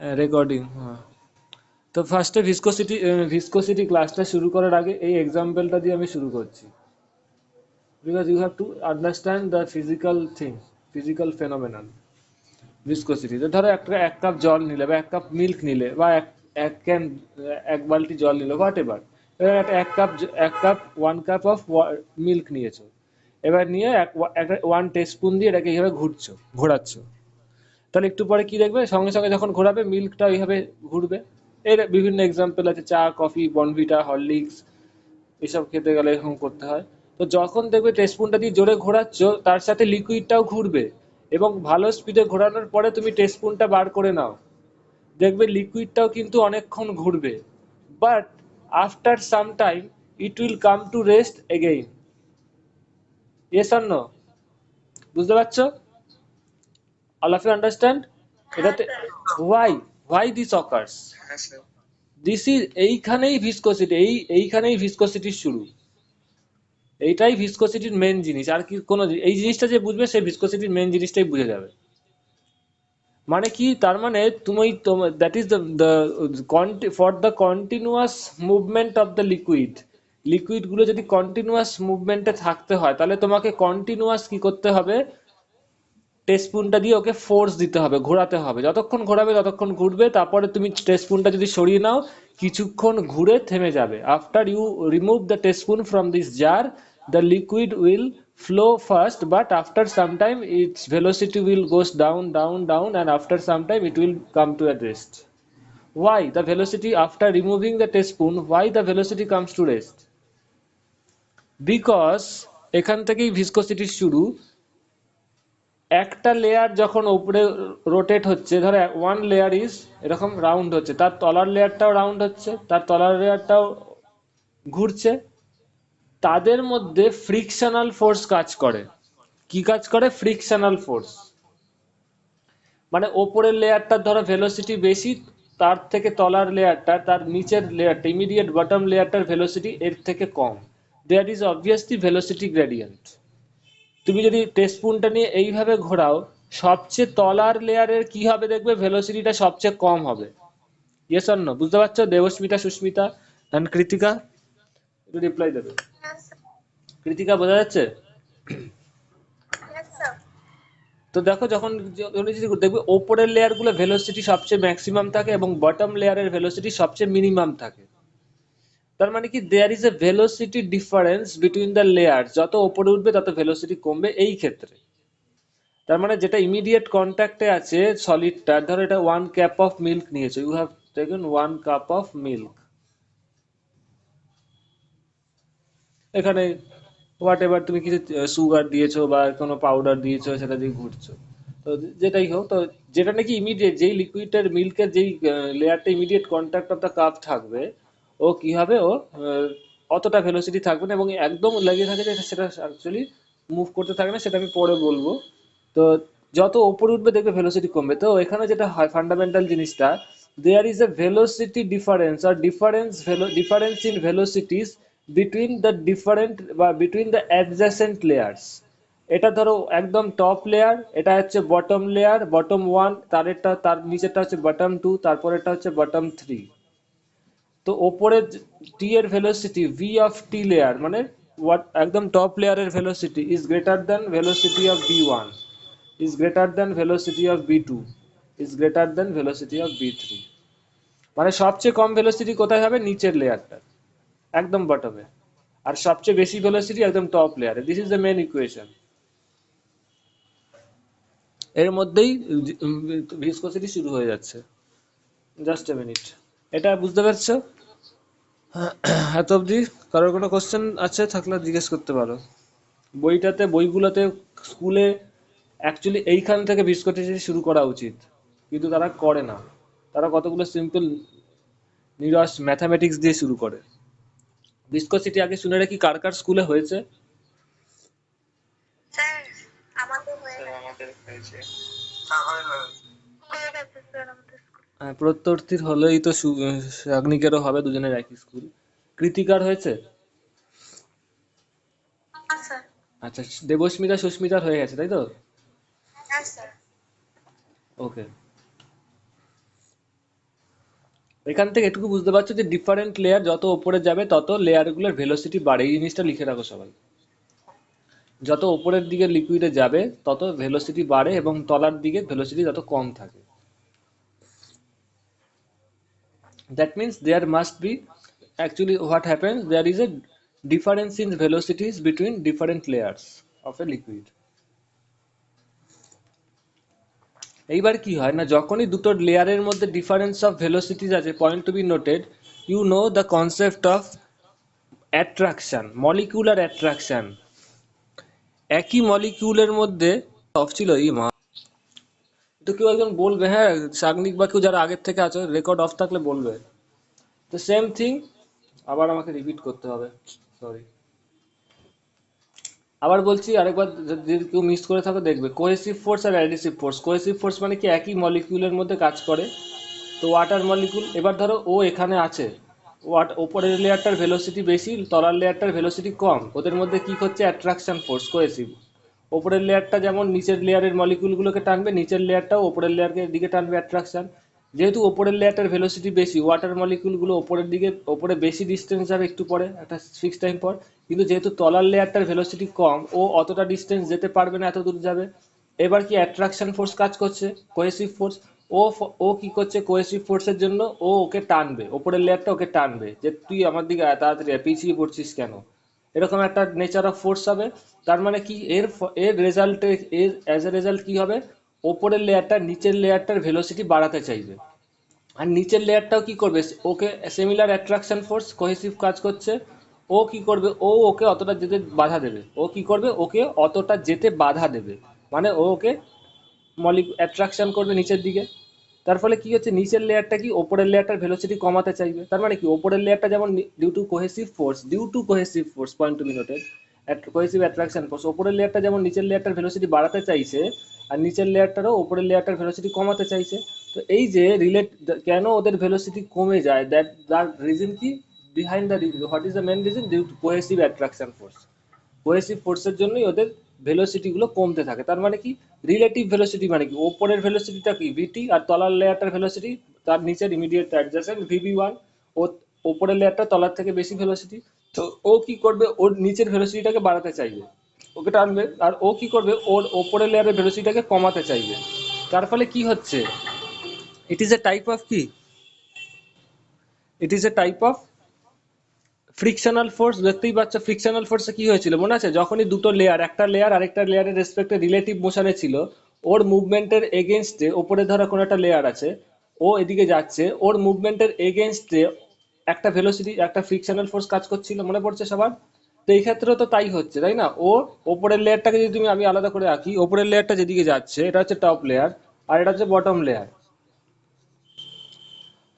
Recording, হ্যাঁ। তো ফার্স্টে ভিসকোসিটি ক্লাসটা শুরু করার আগে এই এক্সাম্পলটা দিয়ে আমি শুরু করছি, because you have to understand the physical thing, physical phenomenon. Viscosity, তো ধরো একটা 1 কাপ জল নিলে বা 1 কাপ মিল্ক নিলে বা এক ক্যান, 1 বালতি জল নিলে, হোয়াট এভার। এবার একটা 1 কাপ 1 কাপ অফ মিল্ক নিয়েছো। এবার নিয়ে 1 টিস্পুন দিয়ে এটাকে এইভাবে ঘোরাচ্ছো। তাহলে একটু পরে কি দেখবে, সঙ্গে সঙ্গে যখন ঘোরাবে মিল্কটা এইভাবে ঘুরবে। এর বিভিন্ন এক্সাম্পল আছে, চা, কফি, বর্নভিটা, হরলিক্স, এসব খেতে গেলে এরকম করতে হয়। তো যখন দেখবে টিস্পুনটা দিয়ে জোরে ঘোরাচ্ছ, তার সাথে লিকুইডটাও ঘুরবে, এবং ভালো স্পিডে ঘোরানোর পরে তুমি টিস্পুনটা বার করে নাও, দেখবে লিকুইডটাও কিন্তু অনেকক্ষণ ঘুরবে, but after some time it will come to rest again. Yes or no? বুঝতে পারছো? All of you understand? এটাতে why this occurs, this is, এইখানেই ভিসকোসিটির শুরু। এইটাই ভিসকোসিটির মেন জিনিস, আর কি কোনো এই জিনিসটা যে বুঝবে সে ভিসকোসিটির মেন জিনিসটাই বুঝে যাবে। মানে কি, তার মানে তুমি, that is the for the continuous movement of the liquid গুলো যদি কন্টিনিউয়াস মুভমেন্টে থাকতে হয়, তাহলে তোমাকে কন্টিনিউয়াস কি করতে হবে, টেস্পুনটা দিয়ে ওকে ফোর্স দিতে হবে, ঘোরাতে হবে, যতক্ষণ ঘোরাবে ততক্ষণ ঘুরবে, তারপরে তুমি টেস্পুনটা যদি সরিয়ে নাও, কিছুক্ষণ ঘুরে থেমে যাবে। After you remove the teaspoon from this jar, the liquid will flow first, but after some time its velocity will goes down down down, and after some time it will come to a rest. Why the velocity after removing the teaspoon, why the velocity comes to rest? Because এখান থেকেই ভিসকোসিটির শুরু। একটা layer যখন উপরে rotate হচ্ছে, ধরো one layer is এরকম round হচ্ছে, তার তলার লেয়ারটাও রাউন্ড হচ্ছে, তার তলার লেয়ারটাও ঘুরছে, তাদের মধ্যে ফ্রিকশনাল ফোর্স কাজ করে। কি কাজ করে? Frictional force. মানে ওপরের লেয়ারটার ধরো ভেলোসিটি বেশি, তার থেকে তলার লেয়ারটা, তার নিচের লেয়ারটা, ইমিডিয়েট বটম লেয়ারটার ভেলোসিটি এর থেকে কম। There is obviously velocity gradient. তুমি যদি টেস্পুনটা নিয়ে এইভাবে ঘোরাও, সবচেয়ে তলার লেয়ারের কি হবে দেখবে, ভেলোসিটিটা সবচেয়ে কম হবে। Yes or no? বুঝতে পারছো? দেবস্মিতা, সুস্মিতা এন্ড কৃতিকা একটু রিপ্লাই দেবে। কৃতিকা, বোঝা যাচ্ছে? তো দেখো, যখন দেখবে ওপরের লেয়ার গুলো ভেলোসিটি সবচেয়ে ম্যাক্সিমাম থাকে এবং বটম লেয়ারের ভেলোসিটি সবচেয়ে মিনিমাম থাকে। তার মানে কি, there is a velocity difference between the layer, যত ওপরে উঠবে তত ভেলোসিটি কমবে এই ক্ষেত্রে। তার মানে যেটা ইমিডিয়েট কন্ট্যাক্টে আছে সলিডটা, ধরো এটা 1 কাপ অফ মিল্ক নিয়েছো, you have taken 1 cup of milk, এখানে হোয়াট এভার তুমি কিছু সুগার দিয়েছো বা কোনো পাউডার দিয়েছো, সেটা দিয়ে ঘুরছো। তো যেটাই হোক, তো যেটা নাকি ইমিডিয়েট, যেই লিকুইডের মিল্কের যেই লেয়ারটা immediate contact of the cup থাকবে, ও কি হবে, ও অতটা ভেলোসিটি থাকবে না, এবং একদম লেগে থাকে যে সেটা অ্যাকচুয়ালি মুভ করতে থাকে না, সেটা আমি পরে বলবো। তো যত ওপরে উঠবে দেখবে ভেলোসিটি কমবে। তো এখানে যেটা হয় ফান্ডামেন্টাল জিনিসটা, there is a velocity difference আর difference in velocities between the different বা বিটুইন দ্য অ্যাডজাসেন্ট লেয়ার্স। এটা ধরো একদম টপ লেয়ার, এটা হচ্ছে বটম লেয়ার, বটম ওয়ান, তারেরটা, তার নিচেরটা হচ্ছে বটম টু, তারপরেরটা হচ্ছে বটম থ্রি। তো ওপরে টি এর velocity V of T layer, মানে একদম টপ লেয়ারের velocity is greater than velocity of B one, is greater than velocity of B two, is greater than velocity of B three. মানে সবচেয়ে কম velocity কোথায় হবে? নিচের লেয়ারটা, একদম বটমে। আর সবচেয়ে বেশি ভেলোসিটি একদম টপ লেয়ারে। This is the main equation. এর মধ্যেই ভিসকোসিটি শুরু হয়ে যাচ্ছে। Just a minute. এটা বুঝতে পারছো? এত অবধি কারোর কোনো কোশ্চেন আছে থাকলে জিজ্ঞেস করতে পারো। বইগুলোতে, স্কুলে অ্যাকচুয়ালি এইখান থেকে ভিসকোসিটি শুরু করা উচিত, কিন্তু তারা করে না। তারা কতগুলো সিম্পল নিরস ম্যাথামেটিক্স দিয়ে শুরু করে। ভিসকোসিটি আগে শুনে রাখি, কার কার স্কুলে হয়েছে? হ্যাঁ, প্রত্যর্থীর হলেই তো শাগনিকেরও হবে, দুজনের একই স্কুল। কৃতিকার হয়েছে? আচ্ছা, দেবস্মিতা, সুস্মিতার হয়ে গেছে, তাই তো? ওকে। এখান থেকে এটুকু বুঝতে পারছো যে ডিফারেন্ট লেয়ার যত উপরে যাবে তত লেয়ারগুলোর ভেলোসিটি বাড়ে, এই জিনিসটা লিখে রাখো সবাই। যত উপরের দিকে লিকুইডে যাবে তত ভেলোসিটি বাড়ে এবং তলার দিকে ভেলোসিটি তত কম থাকে। That means there must be, actually what happens, there is a difference in velocities between different layers of a liquid. এইবার কি হয় না, যখনই দুটো লেয়ারের মধ্যে ডিফারেন্স অফ ভেলোসিটিজ আছে, point to be noted, you know the concept of attraction, molecular attraction. একই মলিকিউলের মধ্যে অফ ছিল এই মা, তো কেউ একজন বলবে, হ্যাঁ সাগনিক বা কেউ যারা আগের থেকে আছো রেকর্ড অফ থাকলে বলবে। তো সেম থিং, আবার আমাকে রিপিট করতে হবে, সরি। আবার বলছি আরেকবার, যদি কেউ মিস করে থাকো দেখবে, কোহেসিভ ফোর্স আর অ্যাডিসিভ ফোর্স। কোহেসিভ ফোর্স মানে কি একই মলিকিউলের মধ্যে কাজ করে। তো ওয়াটার মলিকুল, এবার ধরো ও এখানে আছে, ওপরের লেয়ারটার ভেলোসিটি বেশি, তলার লেয়ারটার ভেলোসিটি কম, ওদের মধ্যে কি হচ্ছে অ্যাট্রাকশন ফোর্স, কোহেসিভ। ওপরের লেয়ারটা যেমন নিচের লেয়ারের মলিকুলগুলোকে টানবে, নিচের লেয়ারটাও ওপরের লেয়ারকে দিকে টানবে, অ্যাট্রাকশন। যেহেতু ওপরের লেয়ারটার ভেলোসিটি বেশি, ওয়াটার মলিকুলগুলো ওপরের দিকে, ওপরে বেশি ডিস্টেন্স যাবে একটু পরে, একটা ফিক্স টাইম পর। কিন্তু যেহেতু তলার লেয়ারটার ভেলোসিটি কম, ও অতটা ডিস্টেন্স যেতে পারবে না, এত দূর যাবে। এবার কি অ্যাট্রাকশন ফোর্স কাজ করছে, কোহেসিভ ফোর্স। ও কি করছে, কোহেসিভ ফোর্সের জন্য ও ওকে টানবে, ওপরের লেয়ারটা ওকে টানবে, যে তুই আমার দিকে তাড়াতাড়ি পিছিয়ে পড়ছিস কেন, এরকম একটা নেচার অফ ফোর্স হবে। তার মানে কি, এর রেজাল্টে, এর অ্যাজ এ রেজাল্ট কি হবে, ওপরের লেয়ারটা নিচের লেয়ারটার ভেলোসিটি বাড়াতে চাইবে। আর নিচের লেয়ারটাও কি করবে, ওকে সিমিলার অ্যাট্রাকশন ফোর্স, কোহেসিভ কাজ করছে। ও কি করবে, ও ওকে অতটা যেতে বাধা দেবে, ও কি করবে, ওকে অতটা যেতে বাধা দেবে, মানে ও ওকে অ্যাট্রাকশন করবে নিচের দিকে। তার ফলে কি হচ্ছে, নিচের লেয়ারটা কি ওপরের লেয়ারটার ভেলোসিটি কমাতে চাইবে। তার মানে কি, ওপরের লেয়ারটা যেমন due to cohesive force point to be noted, cohesive attraction force, ওপরের লেয়ারটা যেমন নিচের লেয়ারটার ভেলোসিটি বাড়াতে চাইছে, আর নিচের লেয়ারটারও ওপরের লেয়ারটার ভেলোসিটি কমাতে চাইছে। তো এই যে কেন ওদের ভেলোসিটি কমে যায়, দ্যাট দ্য রিজন কি, behind the reason, what is the main reason, due to cohesive attraction force. Cohesive ফোর্সের জন্যই ওদের ভেলোসিটি গুলো কমতে থাকে। তার মানে কি, রিলেটিভ ভেলোসিটি মানে কি, ওপরের ভেলোসিটিটা কি ভিটি, আর তলার লেয়ারটার ভেলোসিটি তার নিচের ইমিডিয়েট অ্যাডজাসেন্ট ভিবি ওয়ান। ও ওপরের লেয়ারটা তলার থেকে বেশি ভেলোসিটি। তো ও কি করবে, ওর নিচের ভেলোসিটিটাকে বাড়াতে চাইবে, ওকে টানবে। আর ও কি করবে, ওর ওপরের লেয়ারের ভেলোসিটিটাকে কমাতে চাইবে। তার ফলে কি হচ্ছে, it is a type of কি, it is a type of frictional force. দেখতেই পাচ্ছ ফ্রিকশনাল ফোর্সে কি হয়েছিল মনে আছে, যখনই দুটো লেয়ার, একটা লেয়ার আরেকটা লেয়ারের রেসপেক্টে রিলেটিভ মোশনে ছিল, ওর মুভমেন্টের এগেনস্টে, ওপরে ধরো কোনো একটা লেয়ার আছে, ও এদিকে যাচ্ছে, ওর মুভমেন্টের এগেনস্টে একটা ভেলোসিটি, একটা ফ্রিকশনাল ফোর্স কাজ করছিল, মনে পড়ছে সবার। তো এই ক্ষেত্রেও তো তাই হচ্ছে, তাই না। ও ওপরের লেয়ারটাকে যদি আমি আলাদা করে রাখি, ওপরের লেয়ারটা যেদিকে যাচ্ছে এটা হচ্ছে টপ লেয়ার, আর এটা হচ্ছে বটম লেয়ার।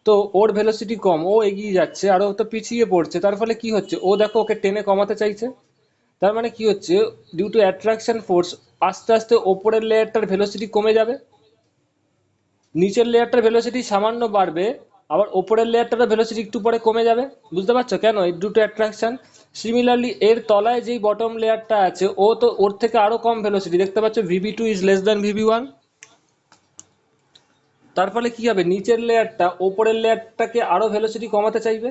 তো ওর ভেলোসিটি কম, ও এগিয়ে যাচ্ছে আর ও তো পিছিয়ে পড়ছে। তার ফলে কি হচ্ছে, ও দেখো ওকে টেনে কমাতে চাইছে। তার মানে কি হচ্ছে, ডিউ টু অ্যাট্রাকশন ফোর্স আস্তে আস্তে ওপরের লেয়ারটার ভেলোসিটি কমে যাবে, নিচের লেয়ারটার ভেলোসিটি সামান্য বাড়বে, আবার ওপরের লেয়ারটার ভেলোসিটি একটু পরে কমে যাবে। বুঝতে পারছো কেন, এই ডিউ টু অ্যাট্রাকশন। সিমিলারলি এর তলায় যেই বটম লেয়ারটা আছে, ও তো ওর থেকে আরো কম ভেলোসিটি, দেখতে পাচ্ছ VB2 is less than VB1। তার ফলে কি হবে, নিচের লেয়ারটা ওপরের লেয়ারটাকে আরো ভেলোসিটি কমাতে চাইবে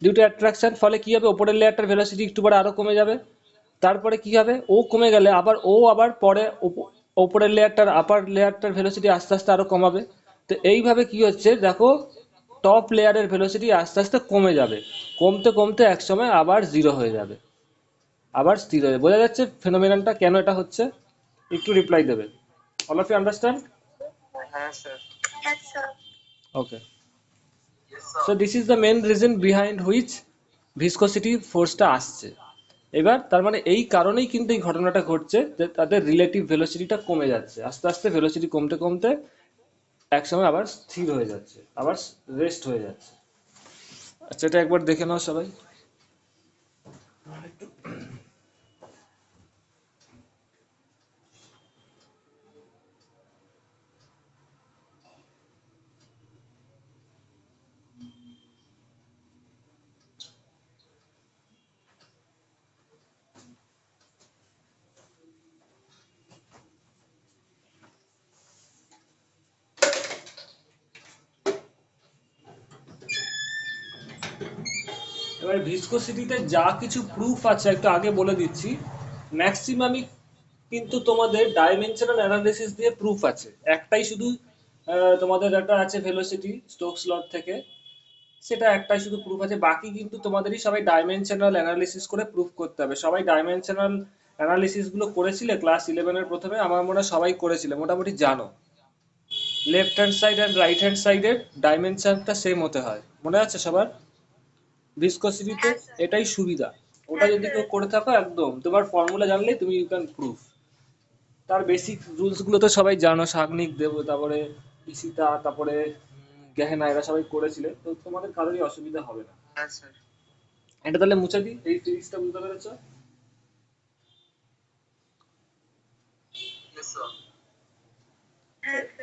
ডিউ টু অ্যাট্রাকশন। ফলে কি হবে, ওপরের লেয়ারটার ভেলোসিটি একটু পরে আরো কমে যাবে। তারপরে কি হবে, ও কমে গেলে আবার পরে ওপরের লেয়ারটার, আপার লেয়ারটার ভেলোসিটি আস্তে আস্তে আরো কমাবে। তো এইভাবে কি হচ্ছে দেখো, টপ লেয়ারের ভেলোসিটি আস্তে আস্তে কমে যাবে, কমতে কমতে একসময় আবার জিরো হয়ে যাবে, আবার স্থির হয়ে যাবে। বোঝা যাচ্ছে ফেনোমেননটা কেন এটা হচ্ছে, একটু রিপ্লাই দেবে। All of you understand? Okay. So this is the main reason behind which viscosity ফোর্সটা আসছে। এবার তার মানে এই কারণেই কিন্তু এই ঘটনাটা ঘটছে, যে তাদের রিলেটিভ ভেলোসিটিটা কমে যাচ্ছে, আস্তে আস্তে ভেলোসিটি কমতে কমতে একসময় আবার স্থির হয়ে যাচ্ছে, আবার রেস্ট হয়ে যাচ্ছে। আচ্ছা, এটা একবার দেখে নাও সবাই। এবার ভিসকোসিটিতে যা কিছু প্রুফ আছে একটু আগে বলে দিচ্ছি, ম্যাক্সিমামই কিন্তু তোমাদের ডাইমেনশনাল অ্যানালিসিস দিয়ে প্রুফ আছে। একটাই শুধু তোমাদের একটা আছে ভেলোসিটি স্টোকস ল থেকে, সেটা একটাই শুধু প্রুফ আছে, বাকি কিন্তু তোমাদেরই সবাই ডাইমেনশনাল অ্যানালিসিস করে প্রুফ করতে হবে। সবাই ডাইমেনশনাল অ্যানালিসিস গুলো করেছিলে ক্লাস 11-এর প্রথমে, আমার মনে হয় সবাই করেছিলে, মোটামুটি জানো left hand side and right hand সাইডের ডাইমেনশনটা সেম হতে হয়, মনে আছে সবার? ভিসকোসিটিতে এটাই সুবিধা, ওটা যদি কেউ করে থাকো একদম তোমার ফর্মুলা জানলেই তুমি ইউ ক্যান প্রুফ। তার বেসিক রুলস গুলো তো সবাই জানো, শাগনিক দেব, তারপরে ইশিতা, তারপরে গেহেনা, এরা সবাই করেছিলে, তো তোমাদের কারোরই অসুবিধা হবে না। এটা তাহলে মুছে দিই, এই সিরিজটা বুঝতে পেরেছো?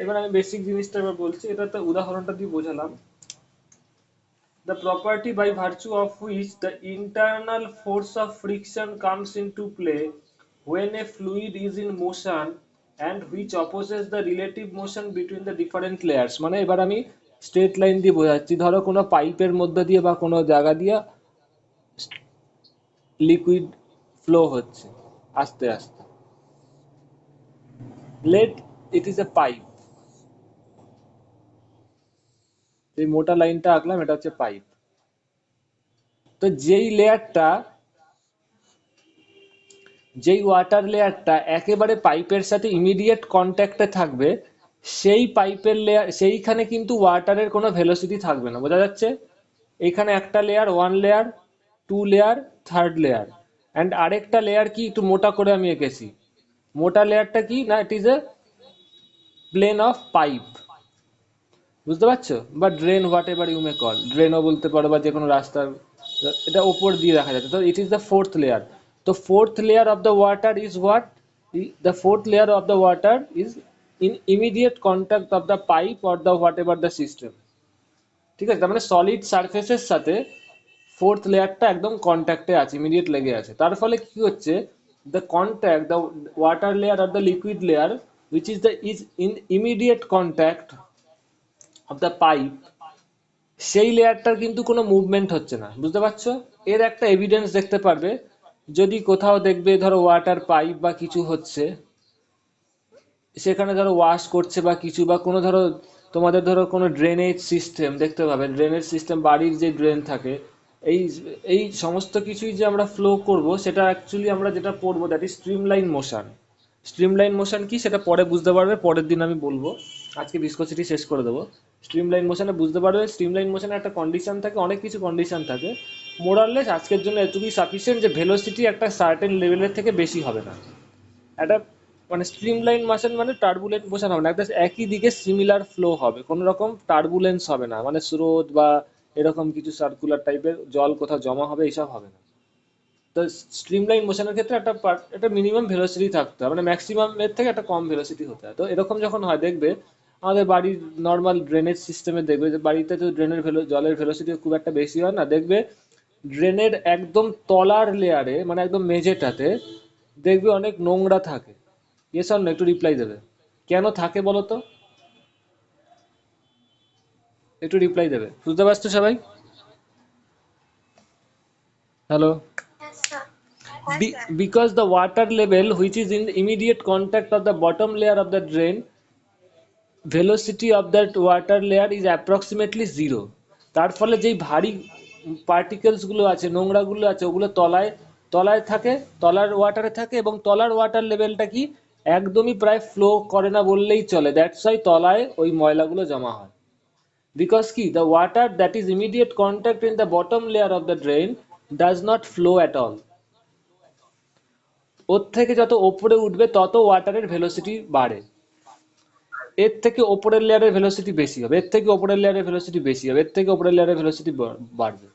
এবার আমি বেসিক জিনিসটা এবার বলছি, এটা তো উদাহরণটা দিয়ে বোঝালাম। The property by virtue of which the internal force of friction comes into play when a fluid is in motion and which opposes the relative motion between the different layers। মানে এবার আমি স্ট্রেট লাইন দিয়ে বোঝাচ্ছি। ধরো কোনো পাইপের মধ্যে দিয়ে বা কোনো জায়গা দিয়ে লিকুইড ফ্লো হচ্ছে আস্তে আস্তে, let it is A pipe, এই মোটা লাইনটা আঁকলাম, এটা হচ্ছে পাইপ। তো যেই ওয়াটার লেয়ারটা একেবারে পাইপের সাথে ইমিডিয়েট কন্ট্যাক্টে থাকবে, সেই পাইপের লেয়ার, সেইখানে কিন্তু ওয়াটারের কোনো ভেলোসিটি থাকবে না, বোঝা যাচ্ছে? এইখানে একটা layer, one layer, two layer, third layer, and আরেকটা লেয়ার কি একটু মোটা করে আমি এঁকেছি। মোটা লেয়ারটা কি না, it is a plane of pipe, বুঝতে পারছো? বা drain, whatever you may call, ড্রেনও বলতে পারো, বা যে কোনো রাস্তার, এটা ওপর দিয়ে দেখা যাচ্ছে। তো it is the fourth layer. তো fourth layer of the water is what? The fourth layer of the water is in immediate contact of the pipe or the whatever the system. ঠিক আছে, তার মানে solid সারফেসের সাথে fourth লেয়ারটা একদম কন্ট্যাক্টে আছে, ইমিডিয়েট লেগে আছে। তার ফলে কি হচ্ছে, the contact, the water layer are the liquid layer which is in immediate contact of the pipe, সেই লেয়ারটার কিন্তু কোনো মুভমেন্ট হচ্ছে না, বুঝতে পারছো? এর একটা এভিডেন্স দেখতে পারবে, যদি কোথাও দেখবে ধরো ওয়াটার পাইপ বা কিছু হচ্ছে, সেখানে ধরো ওয়াশ করছে বা কিছু, বা কোনো ধরো তোমাদের ধরো কোনো ড্রেনেজ সিস্টেম দেখতে পাবে, ড্রেনেজ সিস্টেম, বাড়ির যে ড্রেন থাকে, এই এই সমস্ত কিছুই যে আমরা ফ্লো করব, সেটা অ্যাকচুয়ালি আমরা যেটা পড়বো that is streamline motion. Streamline motion কি সেটা পরে বুঝতে পারবে, পরের দিন আমি বলবো, আজকে ভিসকোসিটি শেষ করে দেবো। স্ট্রিমলাইন মোশনে বুঝতে পারবে, স্ট্রিমলাইন মোশনে একটা কন্ডিশন থাকে, অনেক কিছু কন্ডিশন থাকে, মোরাললেস আজকের জন্য এটুকুই সাফিসিয়েন্ট যে ভেলোসিটি একটা সার্টেন লেভেলের থেকে বেশি হবে না। একটা মানে স্ট্রিমলাইন মোশন মানে টার্বুলেন্ট মোশন হবে না, একটা একই দিকে সিমিলার ফ্লো হবে, কোনো রকম টার্বুলেন্স হবে না, মানে স্রোত বা এরকম কিছু সার্কুলার টাইপের জল কোথাও জমা হবে এইসব হবে না। তো স্ট্রিমলাইন মোশনের ক্ষেত্রে একটা মিনিমাম ভেলোসিটি থাকতে হবে, মানে ম্যাক্সিমাম এর থেকে একটা কম ভেলোসিটি হতে হয়। তো এরকম যখন হয় দেখবে আমাদের বাড়ির নর্মাল ড্রেনেজ সিস্টেমে, দেখবে যে বাড়িতে তো জলের ভেলোসিটি খুব একটা বেশি হয় না, দেখবে ড্রেনের একদম তলার লেয়ারে, মানে একদম মেঝেটাতে দেখবে অনেক নোংরা থাকে। ইয়েস অর নো, একটু রিপ্লাই দেবে, কেন থাকে বলো তো? একটু রিপ্লাই দেবে, বুঝতে পারছো সবাই? Hello? Because the water level which is in the immediate contact of the bottom layer of the drain, velocity of that water layer is approximately zero। তার ফলে যেই ভারী পার্টিকেলস গুলো আছে, নোংরা গুলো আছে, ওগুলো তলায় তলায় থাকে, তলার ওয়াটারে থাকে, এবং তলার ওয়াটার লেভেলটা কি একদমই প্রায় ফ্লো করে না বললেই চলে, দ্যাটস ওয়াই তলায় ওই ময়লাগুলো জমা হয়। বিকজ কি, the water that is immediate contact in the bottom layer of the drain does not flow at all। ওর থেকে যত ওপরে উঠবে তত ওয়াটারের ভেলোসিটি বাড়ে, এর থেকে ওপরের লেয়ারের ভেলোসিটি বেশি হবে, এর থেকে ওপরের লেয়ারের ভেলোসিটি বেশি হবে, এর থেকে ওপরের লেয়ারের ভেলোসিটি বাড়বে।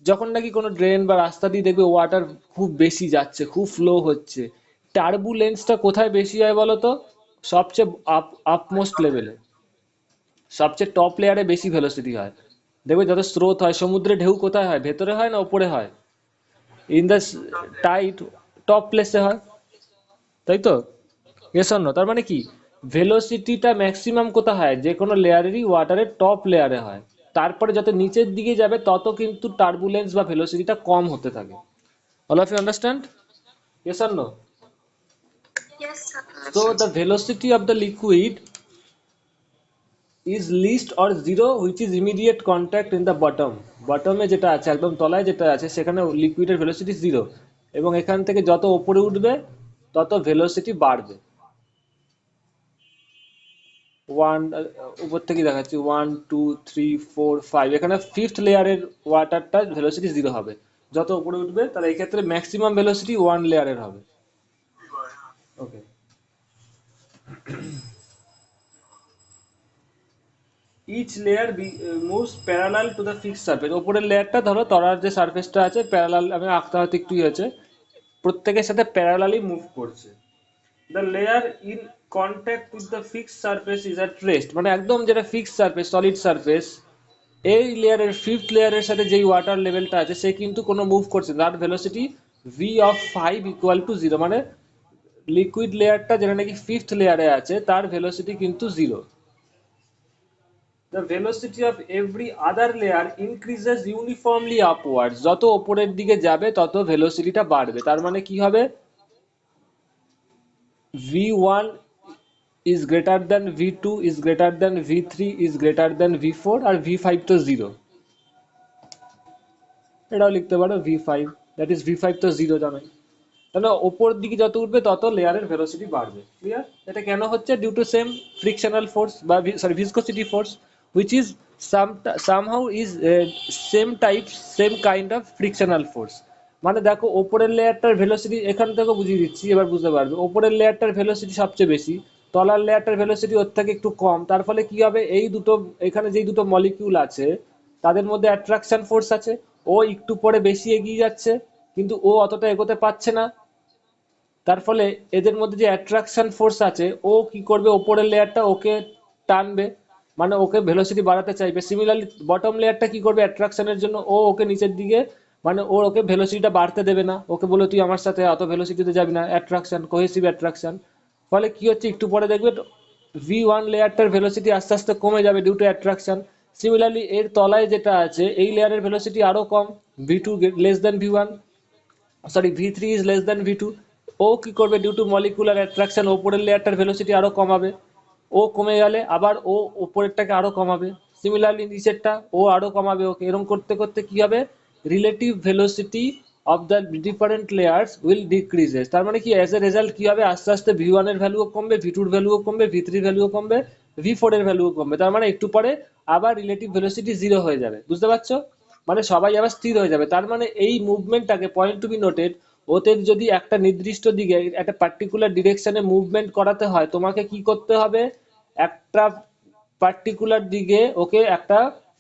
যখন নাকি কোনো ড্রেন বা রাস্তা দিয়ে দেখবে ওয়াটার খুব বেশি যাচ্ছে, খুব ফ্লো হচ্ছে, টার্বুলেন্সটা কোথায় বেশি হয় বলো তো? সবচেয়ে আপমোস্ট লেভেলে, সবচেয়ে টপ লেয়ারে বেশি ভেলোসিটি হয়। দেখবে যত স্রোত হয়, সমুদ্রে ঢেউ কোথায় হয়, ভেতরে হয় না ওপরে হয়? ইন দ্য টাইট, টপ প্লেসে হয়, তাই তো? Yes or no? তার মানে কি, ভেলোসিটিটা ম্যাক্সিমাম কোথায় হয়, যে কোনো লেয়ারেরই ওয়াটারের টপ লেয়ারে হয়। তারপরে যত নিচের দিকে যাবে তত কিন্তু টার্বুলেন্স বা ভেলোসিটিটা কম হতে থাকে। All of you understand? Yes R no? Yes, sir. So the velocity of the liquid is least or zero which is immediate contact in the bottom. বটমে যেটা আছে, একদম তলায় যেটা আছে, সেখানে লিকুইডের ভেলোসিটি জিরো, এবং এখান থেকে যত উপরে উঠবে তত ভেলোসিটি বাড়বে। ওয়ান, উপর থেকে দেখাচ্ছি, 1 2 3 4 5, এখানে ফিফথ লেয়ারের ওয়াটারটা ভেলোসিটি জিরো হবে। যত উপরে উঠবে তাহলে এই ক্ষেত্রে ম্যাক্সিমাম ভেলোসিটি 1 লেয়ারের হবে। Okay, each layer moves parallel to the fixed surface. ওপরের লেয়ারটা ধরো তলার যে সারফেসটা আছে প্যারালাল, আমি আঁকতে হয়তো একটু আছে, প্রত্যেকের সাথে প্যারালালি মুভ করছে। The layer in contact with the fixed surface is at rest, মানে একদম যেটা ফিক্সড সারফেস, সলিড সারফেস, এই লেয়ারের ফিফথ লেয়ারের সাথে যেই ওয়াটার লেভেলটা আছে সে কিন্তু কোনো মুভ করছে না, তার ভেলোসিটি ভি অফ 5 = 0, মানে লিকুইড লেয়ারটা যেটা নাকি ফিফথ লেয়ারে আছে তার ভেলোসিটি কিন্তু zero. The velocity of every other layer increases uniformly upwards, যত উপরের দিকে যাবে তত ভেলোসিটিটা বাড়বে। তার মানে কি হবে, v1 is greater than v2 is greater than v3 is greater than v4, R v5 তো জিরো। এটাও লিখতে পারো v5, দ্যাট ইজ v5 তো জিরো জানোই। তাহলে ওপর দিকে যত উঠবে তত লেয়ারের ভেলোসিটি বাড়বে। ক্লিয়ার? এটা কেন হচ্ছে? Due to same frictional force বা sorry viscosity force which is somehow is same type same kind of frictional force। মানে দেখো ওপরের লেয়ারটার ভেলোসিটি, এখান থেকে বুঝিয়ে দিচ্ছি এবার বুঝতে পারবে, ওপরের লেয়ারটার ভেলোসিটি সবচেয়ে বেশি, তলার লেয়ারটার ভেলোসিটি ওর থেকে একটু কম। তার ফলে কি হবে, এই দুটো, এখানে যেই দুটো মলিকিউল আছে তাদের মধ্যে অ্যাট্রাকশন ফোর্স আছে, ও একটু পরে বেশি এগিয়ে যাচ্ছে কিন্তু ও অতটা এগোতে পারছে না। তার ফলে এদের মধ্যে যে অ্যাট্রাকশন ফোর্স আছে ও কি করবে, ওপরের লেয়ারটা ওকে টানবে, মানে ওকে ভেলোসিটি বাড়াতে চাইবে। সিমিলারলি বটম লেয়ারটা কি করবে, অ্যাট্রাকশনের জন্য ও ওকে নিচের দিকে, মানে ওকে ভেলোসিটিটা বাড়তে দেবে না, ওকে বলে তুই আমার সাথে অত ভেলোসিটিতে যাবি না, অ্যাট্রাকশন, কোহেসিভ অ্যাট্রাকশন। ফলে কি হচ্ছে, একটু পরে দেখবে v1 লেয়ারটার ভেলোসিটি আস্তে আস্তে কমে যাবে ডিউ টু অ্যাট্রাকশন। সিমিলারলি এর তলায় যেটা আছে এই লেয়ারের ভেলোসিটি আরো কম, v2 less than v1, sorry v3 is less than v2। ও কি করবে, ডিউ টু মলিকুলার অ্যাট্রাকশন ওপরের লেয়ারটার ভেলোসিটি আরো কমাবে, ও কমে গেলে আবার ও উপরেরটাকে আরো কমাবে, সিমিলারলি নিচেরটা ও আরো কমাবে ওকে, এরকম করতে করতে কি হবে, relative velocity of the different layers will decreases. তার মানে কি, অ্যাজ এ রেজাল্ট কি হবে, আস্তে আস্তে v1 এর ভ্যালুও কমবে, v2 এর ভ্যালুও কমবে, v3 এর ভ্যালুও কমবে, v4 এর ভ্যালুও কমবে। তার মানে একটু পরে আবার রিলেটিভ ভেলোসিটি জিরো হয়ে যাবে। বুঝতে পারছো? মানে সবাই আবার স্থির হয়ে যাবে। তার মানে এই মুভমেন্টটাকে, পয়েন্ট টু বি নোটেড, ওদের যদি একটা নির্দিষ্ট দিকে একটা পার্টিকুলার ডিরেকশনে মুভমেন্ট করাতে হয় তোমাকে কি করতে হবে, একটা পার্টিকুলার দিকে ওকে একটা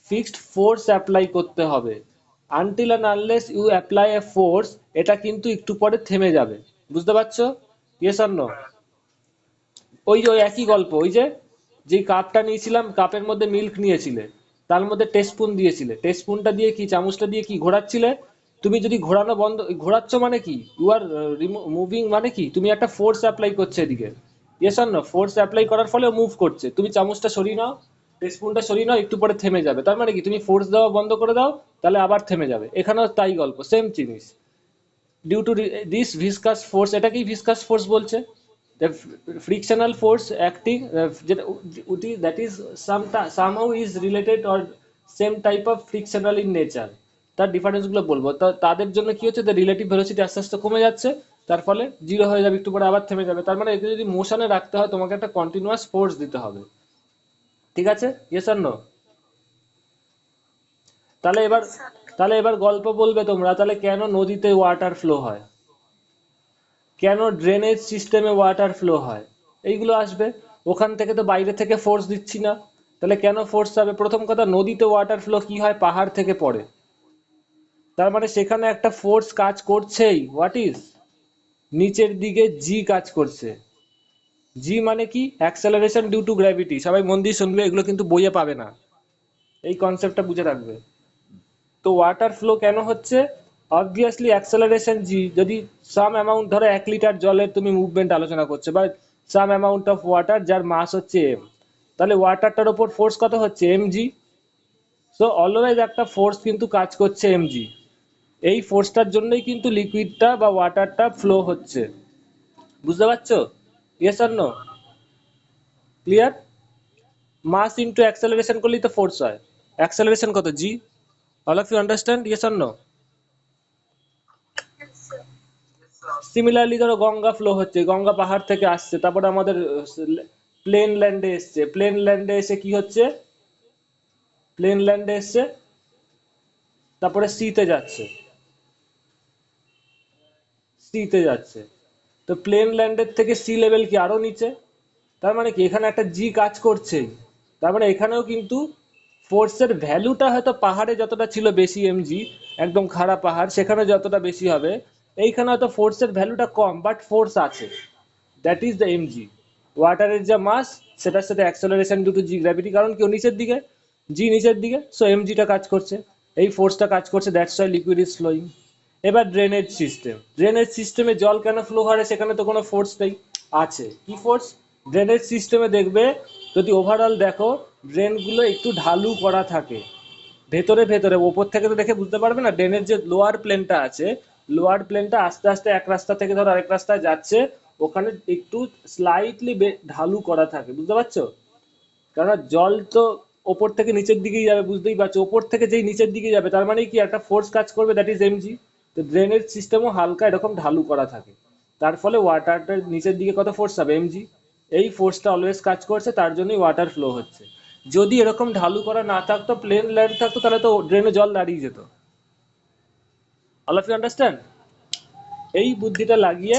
ফিক্সড ফোর্স অ্যাপ্লাই করতে হবে। Until and unless you apply a force, এটা কিন্তু একটু পরে থেমে যাবে। বুঝতে পারছো? Yes or no? ওই যে ওই একই গল্প, ওই যে যেই কাপটা নিয়েছিলাম, কাপের মধ্যে মিল্ক নিয়েছিলে, তার মধ্যে টেস্পুন দিয়েছিলে, টেস্পুনটা দিয়ে কি, চামচটা দিয়ে কি ঘোরাচ্ছিলে, তুমি যদি ঘোরানো বন্ধ, ঘোরাচ্ছ মানে কি, ইউ আর মুভিং, মানে কি তুমি একটা ফোর্স অ্যাপ্লাই করছো এদিকে। Yes or no? Force apply করার ফলে মুভ করছে, তুমি চামচটা সরিয়ে নাও, টেস্পুনটা সরিয়ে নাও, একটু পরে থেমে যাবে। তার মানে কি, তুমি ফোর্স দেওয়া বন্ধ করে দাও, তাহলে আবার থেমে যাবে। এখানেও তাই গল্প, সেম জিনিস। Due to this viscous force, এটাকেই ভিসকাস ফোর্স বলছে। the frictional force acting that is somehow is related or same type of frictional in nature। তার ডিফারেন্স গুলো বলবো, তাদের জন্য কি হচ্ছে, রিলেটিভ ভেলোসিটি আস্তে আস্তে কমে যাচ্ছে, তার ফলে জিরো হয়ে যাবে, একটু পরে আবার থেমে যাবে। তার মানে একে যদি মোশনে রাখতে হয় তোমাকে একটা কন্টিনিউয়াস ফোর্স দিতে হবে। ঠিক আছে? ইয়েস আর নো? তাহলে এবার, Yes, sir. তাহলে এবার গল্প বলবে তোমরা, তাহলে কেন নদীতে ওয়াটার ফ্লো হয়, কেন ড্রেনেজ সিস্টেমে ওয়াটার ফ্লো হয়, এইগুলো আসবে। ওখান থেকে তো বাইরে থেকে ফোর্স দিচ্ছি না, তাহলে কেন ফোর্স হবে? প্রথম কথা, নদীতে ওয়াটার ফ্লো কি হয়, পাহাড় থেকে পড়ে, তার মানে সেখানে একটা ফোর্স কাজ করছেই। হোয়াট ইজ, নিচের দিকে জি কাজ করছে। জি মানে কি, অ্যাক্সেলারেশন ডিউ টু গ্র্যাভিটি। সবাই মন দিয়ে শুনবে, এগুলো কিন্তু বইয়ে পাবে না, এই কনসেপ্টটা বুঝে রাখবে। তো ওয়াটার ফ্লো কেন হচ্ছে, অবভিয়াসলি অ্যাক্সেলারেশন জি। যদি সাম অ্যামাউন্ট, ধরো 1 লিটার জলের তুমি মুভমেন্ট আলোচনা করছো, বা সাম অ্যামাউন্ট অফ ওয়াটার যার মাস হচ্ছে এম, তাহলে ওয়াটারটার ওপর ফোর্স কত হচ্ছে, এম জি। সো অলওয়েজ একটা ফোর্স কিন্তু কাজ করছে এমজি, এই ফোর্সটার জন্যই কিন্তু লিকুইডটা বা ওয়াটারটা ফ্লো হচ্ছে। বুঝতে পারছো? ইয়েস আর no? Clear? Mass into acceleration করলেই তো ফোর্স হয়। অ্যাক্সেলারেশন কত? G. All of you understand? Yes R no? Yes, sir. Similarly ধরো গঙ্গা ফ্লো হচ্ছে, গঙ্গা পাহাড় থেকে আসছে, তারপরে আমাদের প্লেন ল্যান্ডে এসছে, প্লেন ল্যান্ডে এসে কি হচ্ছে, প্লেন ল্যান্ডে এসছে তারপরে সিতে যাচ্ছে, সিতে যাচ্ছে। তো প্লেন ল্যান্ডের থেকে সি লেভেল কি আরো নিচে, তার মানে কি এখানে একটা জি কাজ করছেই। তার মানে এখানেও কিন্তু ফোর্সের ভ্যালুটা হয়তো পাহাড়ে যতটা ছিল বেশি এমজি, একদম খাড়া পাহাড় সেখানে যতটা বেশি হবে, এইখানে হয়তো ফোর্সের ভ্যালুটা কম, বাট ফোর্স আছে। That is the mg. ওয়াটারের যা মাস, সেটার সাথে অ্যাক্সেলারেশন দুটো জি, গ্র্যাভিটি, কারণ কেউ নিচের দিকে, জি নিচের দিকে, সো এমজিটা কাজ করছে, এই ফোর্সটা কাজ করছে, that's why liquid is flowing. এবার ড্রেনেজ সিস্টেম, ড্রেনেজ সিস্টেমে জল কেন ফ্লো হয়? সেখানে তো কোনো ফোর্স নেই। আছে কি ফোর্স? ড্রেনেজ সিস্টেমে দেখবে, যদি ওভারঅল দেখো, ড্রেনগুলো একটু ঢালু করা থাকে, ভেতরে ভেতরে, ওপর থেকে তো দেখে বুঝতে পারবে না। ড্রেনের যে লোয়ার প্লেনটা আছে, লোয়ার প্লেনটা আস্তে আস্তে এক রাস্তা থেকে ধরো আরেক রাস্তায় যাচ্ছে, ওখানে একটু স্লাইটলি ঢালু করা থাকে, বুঝতে পারছো? কারণ জল তো ওপর থেকে নিচের দিকেই যাবে, বুঝতেই পারছো, ওপর থেকে যেই নিচের দিকে যাবে তার মানে কি একটা ফোর্স কাজ করবে, দ্যাট ইজ এমজি। তো ড্রেনেজ সিস্টেমও হালকা এরকম ঢালু করা থাকে, তার ফলে ওয়াটারটার নিচের দিকে কত ফোর্স হবে? এমজি। এই ফোর্সটা অলওয়েজ কাজ করছে, তার জন্যই ওয়াটার ফ্লো হচ্ছে। যদি এরকম ঢালু করা না থাকতো, প্লেন ল্যান্ড থাকতো, তাহলে তো ড্রেনে জল দাঁড়িয়ে যেত। All of you understand? এই বুদ্ধিটা লাগিয়ে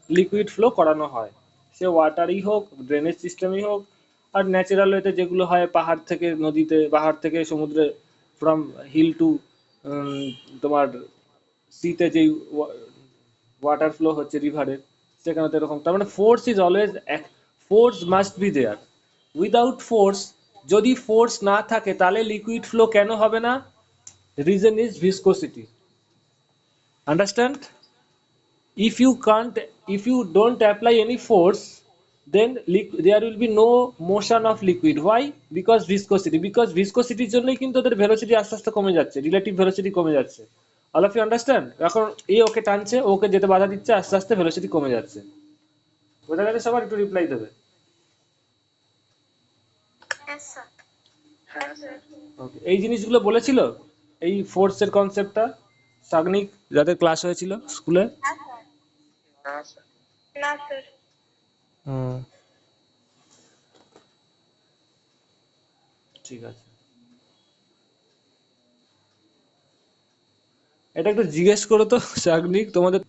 লিকুইড ফ্লো করানো হয়, সে ওয়াটারই হোক, ড্রেনেজ সিস্টেমই হোক, আর ন্যাচারাল ওয়েতে যেগুলো হয় পাহাড় থেকে নদীতে, পাহাড় থেকে সমুদ্রে, ফ্রম হিল টু তোমার সিতে যেই ওয়াটার ফ্লো হচ্ছে রিভারের, সেখানে তো এরকম। তার মানে force is always, force must be there. Without force, যদি ফোর্স না থাকে তাহলে লিকুইড ফ্লো কেন হবে না? Reason is viscosity. Understand? if you can't, if you don't apply any force, then there will be no motion of liquid. Why? Because viscosity, because viscosity জন্যই কিন্তু ওদের ভেলোসিটি আস্তে আস্তে কমে যাচ্ছে, রিলেটিভ ভেলোসিটি কমে যাচ্ছে। All of you understand? এখন এ ওকে টানছে, ওকে যেতে বাধা দিচ্ছে, আস্তে আস্তে ভেলোসিটি কমে যাচ্ছে। বোঝা গেছে সবার? একটু রিপ্লাই দেবে। Yes, sir. Yes, sir. ওকে, এই জিনিসগুলো বলেছিল, এই ফোর্সের কনসেপ্টটা সাগনিক যাদের ক্লাস হয়েছিল স্কুলে। না, sir. হুম, ঠিক আছে। এটা একটু জিজ্ঞেস করো তো সাগনিক, তোমাদের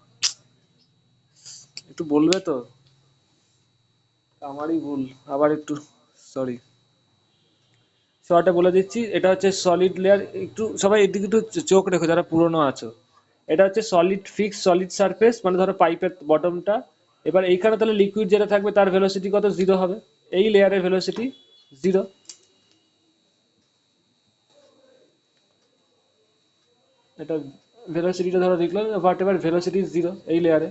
একটু বলবে তো? আমারই ভুল, আবার একটু সরি। শর্টে বলে দিচ্ছি, এটা হচ্ছে সলিড লেয়ার, একটু সবাই এদিকে একটু চোখ রেখো যারা পুরনো আছো। এটা হচ্ছে সলিড ফিক্স সলিড সারফেস, মানে ধরো পাইপের বটমটা। এবার এইখানে তাহলে লিকুইড যেটা থাকবে তার ভেলোসিটি কত? জিরো হবে, এই লেয়ারের ভেলোসিটি জিরো। এটা ভেলোসিটিটা ধরো লিখলাম, হোয়াট এভার ভেলোসিটি জিরো এই লেয়ারে।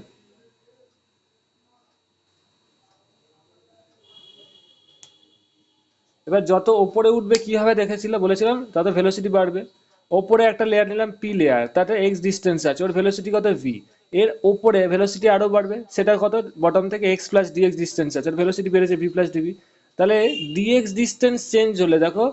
এবার যত ওপরে উঠবে কি হবে দেখেছিল, বলেছিলাম, তত ভেলোসিটি বাড়বে। ওপরে একটা লেয়ার নিলাম পি লেয়ার, তাতে এক্স ডিস্টেন্স আছে, ওর ভেলোসিটি কত? ভি। এর ওপরে ভেলোসিটি আরো বাড়বে, সেটা কত? বটম থেকে এক্স প্লাস ডিএক্স ডিস্টেন্স আছে, ওর ভেলোসিটি বেড়েছে ভি প্লাস ডিভি। তাহলে ডিএক্স ডিস্টেন্স চেঞ্জ হলে দেখো,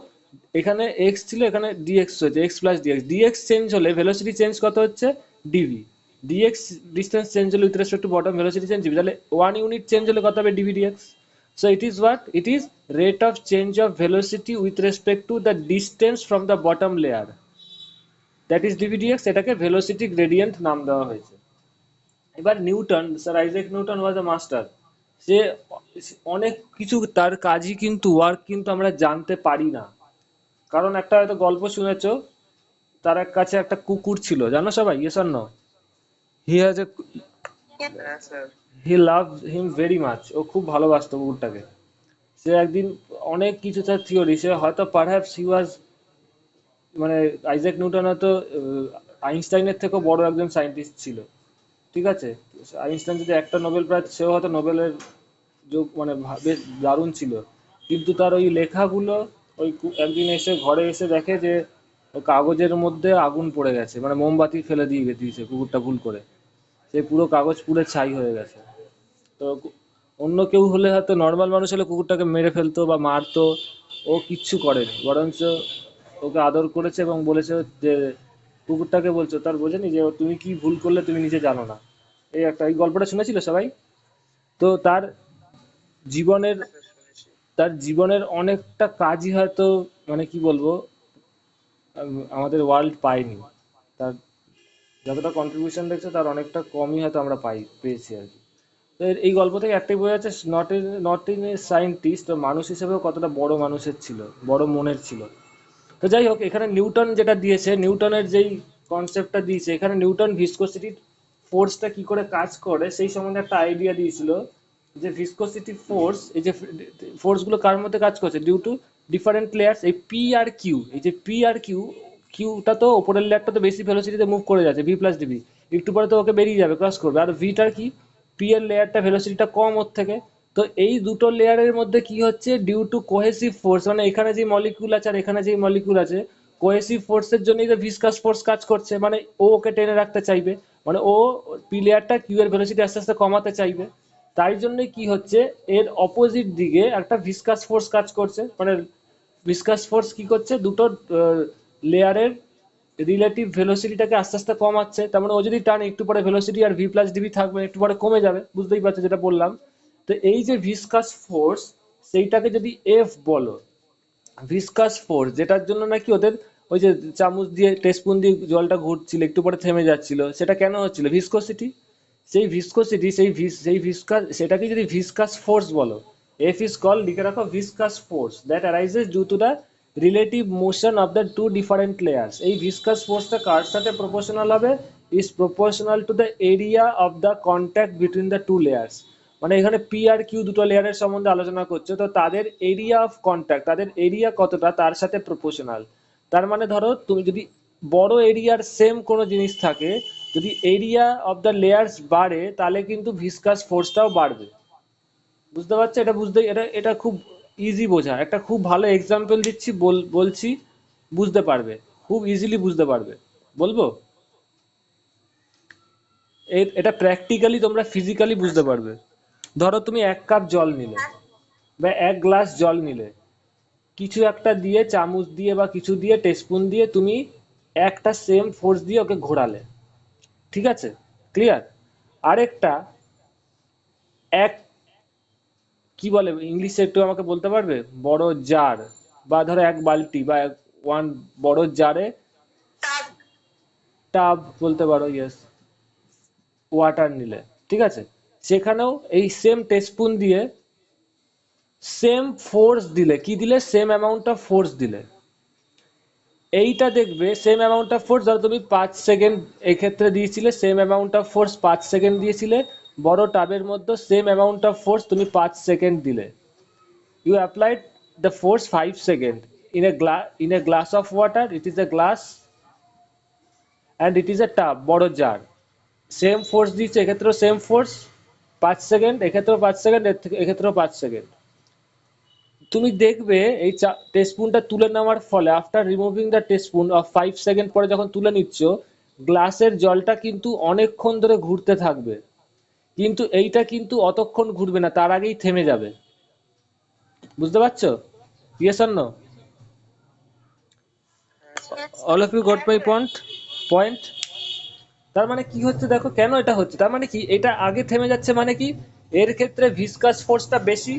এখানে এক্স ছিল, এখানে ডিএক্স হয়েছে, x plus dx, dx change হলে ভেলোসিটি চেঞ্জ কত হচ্ছে? ডিভি। ডিএক্স ডিস্টেন্স চেঞ্জ হলে with respect to bottom velocity change dV, তাহলে 1 ইউনিট চেঞ্জ হলে কত হবে? DV dx. So it is what? It is rate of change of velocity with respect to the distance from the bottom layer. That is dvdx, এটাকে velocity gradient নাম দেওয়া হয়েছে। এবার Newton, sir Isaac Newton was a master. সে অনেক কিছু, তার কাজই কিন্তু ওয়ার্ক কিন্তু আমরা জানতে পারি না। কারণ একটা হয়তো গল্প শুনেছো, তার এক কাছে একটা কুকুর ছিল, জানো সবাই? Yes or no? He has a, Yes. He love him very much, ও খুব ভালোবাসতো কুকুরটাকে। সে একদিন, অনেক কিছু তার থিওরি, সে হয়তো পারহ্যাপস হি ওয়াজ, মানে আইজ্যাক নিউটন হয়তো আইনস্টাইনের থেকেও বড় একজন সায়েন্টিস্ট ছিল, ঠিক আছে? আইনস্টাইন যদি একটা নোবেল প্রাইজ, সেও হয়তো নোবেলের যোগ, মানে বেশ দারুণ ছিল। কিন্তু তার ওই লেখাগুলো, ওই একদিন এসে ঘরে এসে দেখে যে ও কাগজের মধ্যে আগুন পড়ে গেছে, মানে মোমবাতি ফেলে দিয়ে দিয়েছে কুকুরটা ভুল করে, সেই পুরো কাগজ পুড়ে ছাই হয়ে গেছে। তো অন্য কেউ হলে হয়তো, নর্মাল মানুষ হলে কুকুরটাকে মেরে ফেলতো বা মারতো, ও কিচ্ছু করেনি, বরঞ্চ ওকে আদর করেছে এবং বলেছে যে, কুকুরটাকে বলছো তার বোঝেনি যে তুমি কি ভুল করলে তুমি নিজে জানো না। এই গল্পটা শুনেছিল সবাই। তো জীবনের তার জীবনের অনেকটা কাজই হয়তো, মানে কি বলবো, আমাদের ওয়ার্ল্ড পায়নি। তার যতটা কন্ট্রিবিউশন দেখছে তার অনেকটা কমই হয়তো আমরা পেয়েছি আর কি। তো এই গল্প থেকে একটাই বোঝা যাচ্ছে, নট ইন এ সায়েন্টিস্ট, তো মানুষ হিসেবেও কতটা বড় মানুষের ছিল, বড় মনের ছিল। তো যাই হোক, এখানে নিউটন যেটা দিয়েছে, নিউটনের যেই কনসেপ্টটা দিয়েছে, এখানে নিউটন ভিসকোসিটির ফোর্সটা কি করে কাজ করে সেই সম্বন্ধে একটা আইডিয়া দিয়েছিল। যে ভিসকোসিটি ফোর্স, এই যে ফোর্সগুলো কার মধ্যে কাজ করছে, ডিউ টু ডিফারেন্ট লেয়ার্স, এই পি আর কিউ, এই যে পি আর কিউ, কিউটা তো উপরের লেয়ারটা তো বেশি ভেলোসিটিতে মুভ করে যাচ্ছে, ভি প্লাস ডিভি, একটু পরে তো ওকে বেরিয়ে যাবে, ক্রস করবে। আর ভিটার কি, পি এর লেয়ারটা ভেলোসিটিটা কম ওর থেকে। তো এই দুটো লেয়ারের মধ্যে কি হচ্ছে, ডিউ টু কোহেসিভ ফোর্স, মানে এখানে যে মলিকিউল আছে আর এখানে যে মলিকিউল আছে, কোহেসিভ ফোর্সের জন্যই যে ভিসকাস ফোর্স কাজ করছে, মানে ও ওকে টেনে রাখতে চাইবে, মানে ও পি লেয়ারটা কিউ এর ভেলোসিটি আস্তে আস্তে কমাতে চাইবে। তাই জন্যই কি হচ্ছে, এর অপোজিট দিকে একটা ভিসকাস ফোর্স কাজ করছে, মানে ভিসকাস ফোর্স কি করছে, দুটো লেয়ারের রিলেটিভ ভেলোসিটিটাকে আস্তে আস্তে কমাচ্ছে। তার মানে ও যদি টানে, একটু পরে ভেলোসিটি আর ভি প্লাস ডিভি থাকবে, একটু পরে কমে যাবে, বুঝতেই পারছো যেটা বললাম। তো এই যে ভিসকাস ফোর্স, সেইটাকে যদি এফ বলো, ভিসকাস ফোর্স, যেটার জন্য নাকি ওদের ওই যে চামচ দিয়ে টেস্পুন দিয়ে জলটা ঘুরছিল, একটু পরে থেমে যাচ্ছিল, সেটা কেন হচ্ছিল, ভিসকোসিটি। সেই ভিসকোসিটি, সেই ভিসকাস, সেটাকে যদি ভিসকাস ফোর্স বলো, এফ ইজ কল, লিখে রাখো, viscous force that arises due to the relative motion of the two different layers. এই ভিসকাস ফোর্সটা কার সাথে প্রপোর্শনাল হবে, is proportional to the area of the contact between the two layers. মানে এখানে P R Q দুটো লেয়ারের সম্বন্ধে আলোচনা করছে, তো তাদের এরিয়া অফ কন্ট্যাক্ট, তাদের এরিয়া কতটা তার সাথে প্রপোর্শনাল। তার মানে ধরো তুমি যদি বড় এরিয়ার সেম কোনো জিনিস থাকে, যদি এরিয়া অফ দ্য লেয়ার্স বাড়ে, তাহলে কিন্তু ভিসকাস ফোর্সটাও বাড়বে। বুঝতে পারছো? এটা বুঝতে, এটা এটা খুব ইজি বোঝা, একটা খুব ভালো এক্সাম্পল দিচ্ছি, বলছি, বুঝতে পারবে, খুব ইজিলি বুঝতে পারবে। বলবো, এটা প্র্যাকটিক্যালি তোমরা ফিজিক্যালি বুঝতে পারবে। ধরো তুমি 1 কাপ জল নিলে বা 1 গ্লাস জল নিলে, কিছু একটা দিয়ে, চামচ দিয়ে বা কিছু দিয়ে, টেস্পুন দিয়ে তুমি একটা সেম ফোর্স দিয়ে ওকে ঘোরালে, ঠিক আছে, ক্লিয়ার। আরেকটা, এক, কি বলে ইংলিশে একটু আমাকে বলতে পারবে, বড় জার, বা ধরো 1 বালতি বা ওয়ান বড় জারে, টাব। টাব বলতে পারো, ইয়েস, ওয়াটার নিলে, ঠিক আছে, সেখানেও এই সেম টেস্পুন দিয়ে সেম ফোর্স দিলে, কি দিলে, সেম অ্যামাউন্ট অফ ফোর্স দিলে, এইটা দেখবে সেম অ্যামাউন্ট অফ ফোর্স, ধরো তুমি 5 সেকেন্ড এই ক্ষেত্রে দিয়েছিলে, same amount of force 5 second দিয়েছিলে, বড় টাবের মধ্যে সেম অ্যামাউন্ট অফ ফোর্স তুমি 5 সেকেন্ড দিলে, you applied the force 5 second in a glass of water, it is a glass and it is a tub, বড় জার, সেম ফোর্স দিচ্ছে, এক্ষেত্রেও same force, 5 second, এক্ষেত্রেও 5 second, এক্ষেত্রেও 5 second. তুমি দেখবে এই টেস্পুনটা তুলে নেওয়ার ফলে, after removing the টেস্পুন of 5 second পরে যখন তুলে নিচ্ছ, গ্লাসের জলটা কিন্তু অনেকক্ষণ ধরে ঘুরতে থাকবে, কিন্তু এইটা কিন্তু অতক্ষণ ঘুরবে না, তার আগেই থেমে যাবে। বুঝতে পারছো? Yes or no? All of you got my point? তার মানে কি হচ্ছে দেখো, কেন এটা হচ্ছে, তার মানে কি, এটা আগে থেমে যাচ্ছে, মানে কি, এর ক্ষেত্রে ভিসকাস ফোর্সটা বেশি।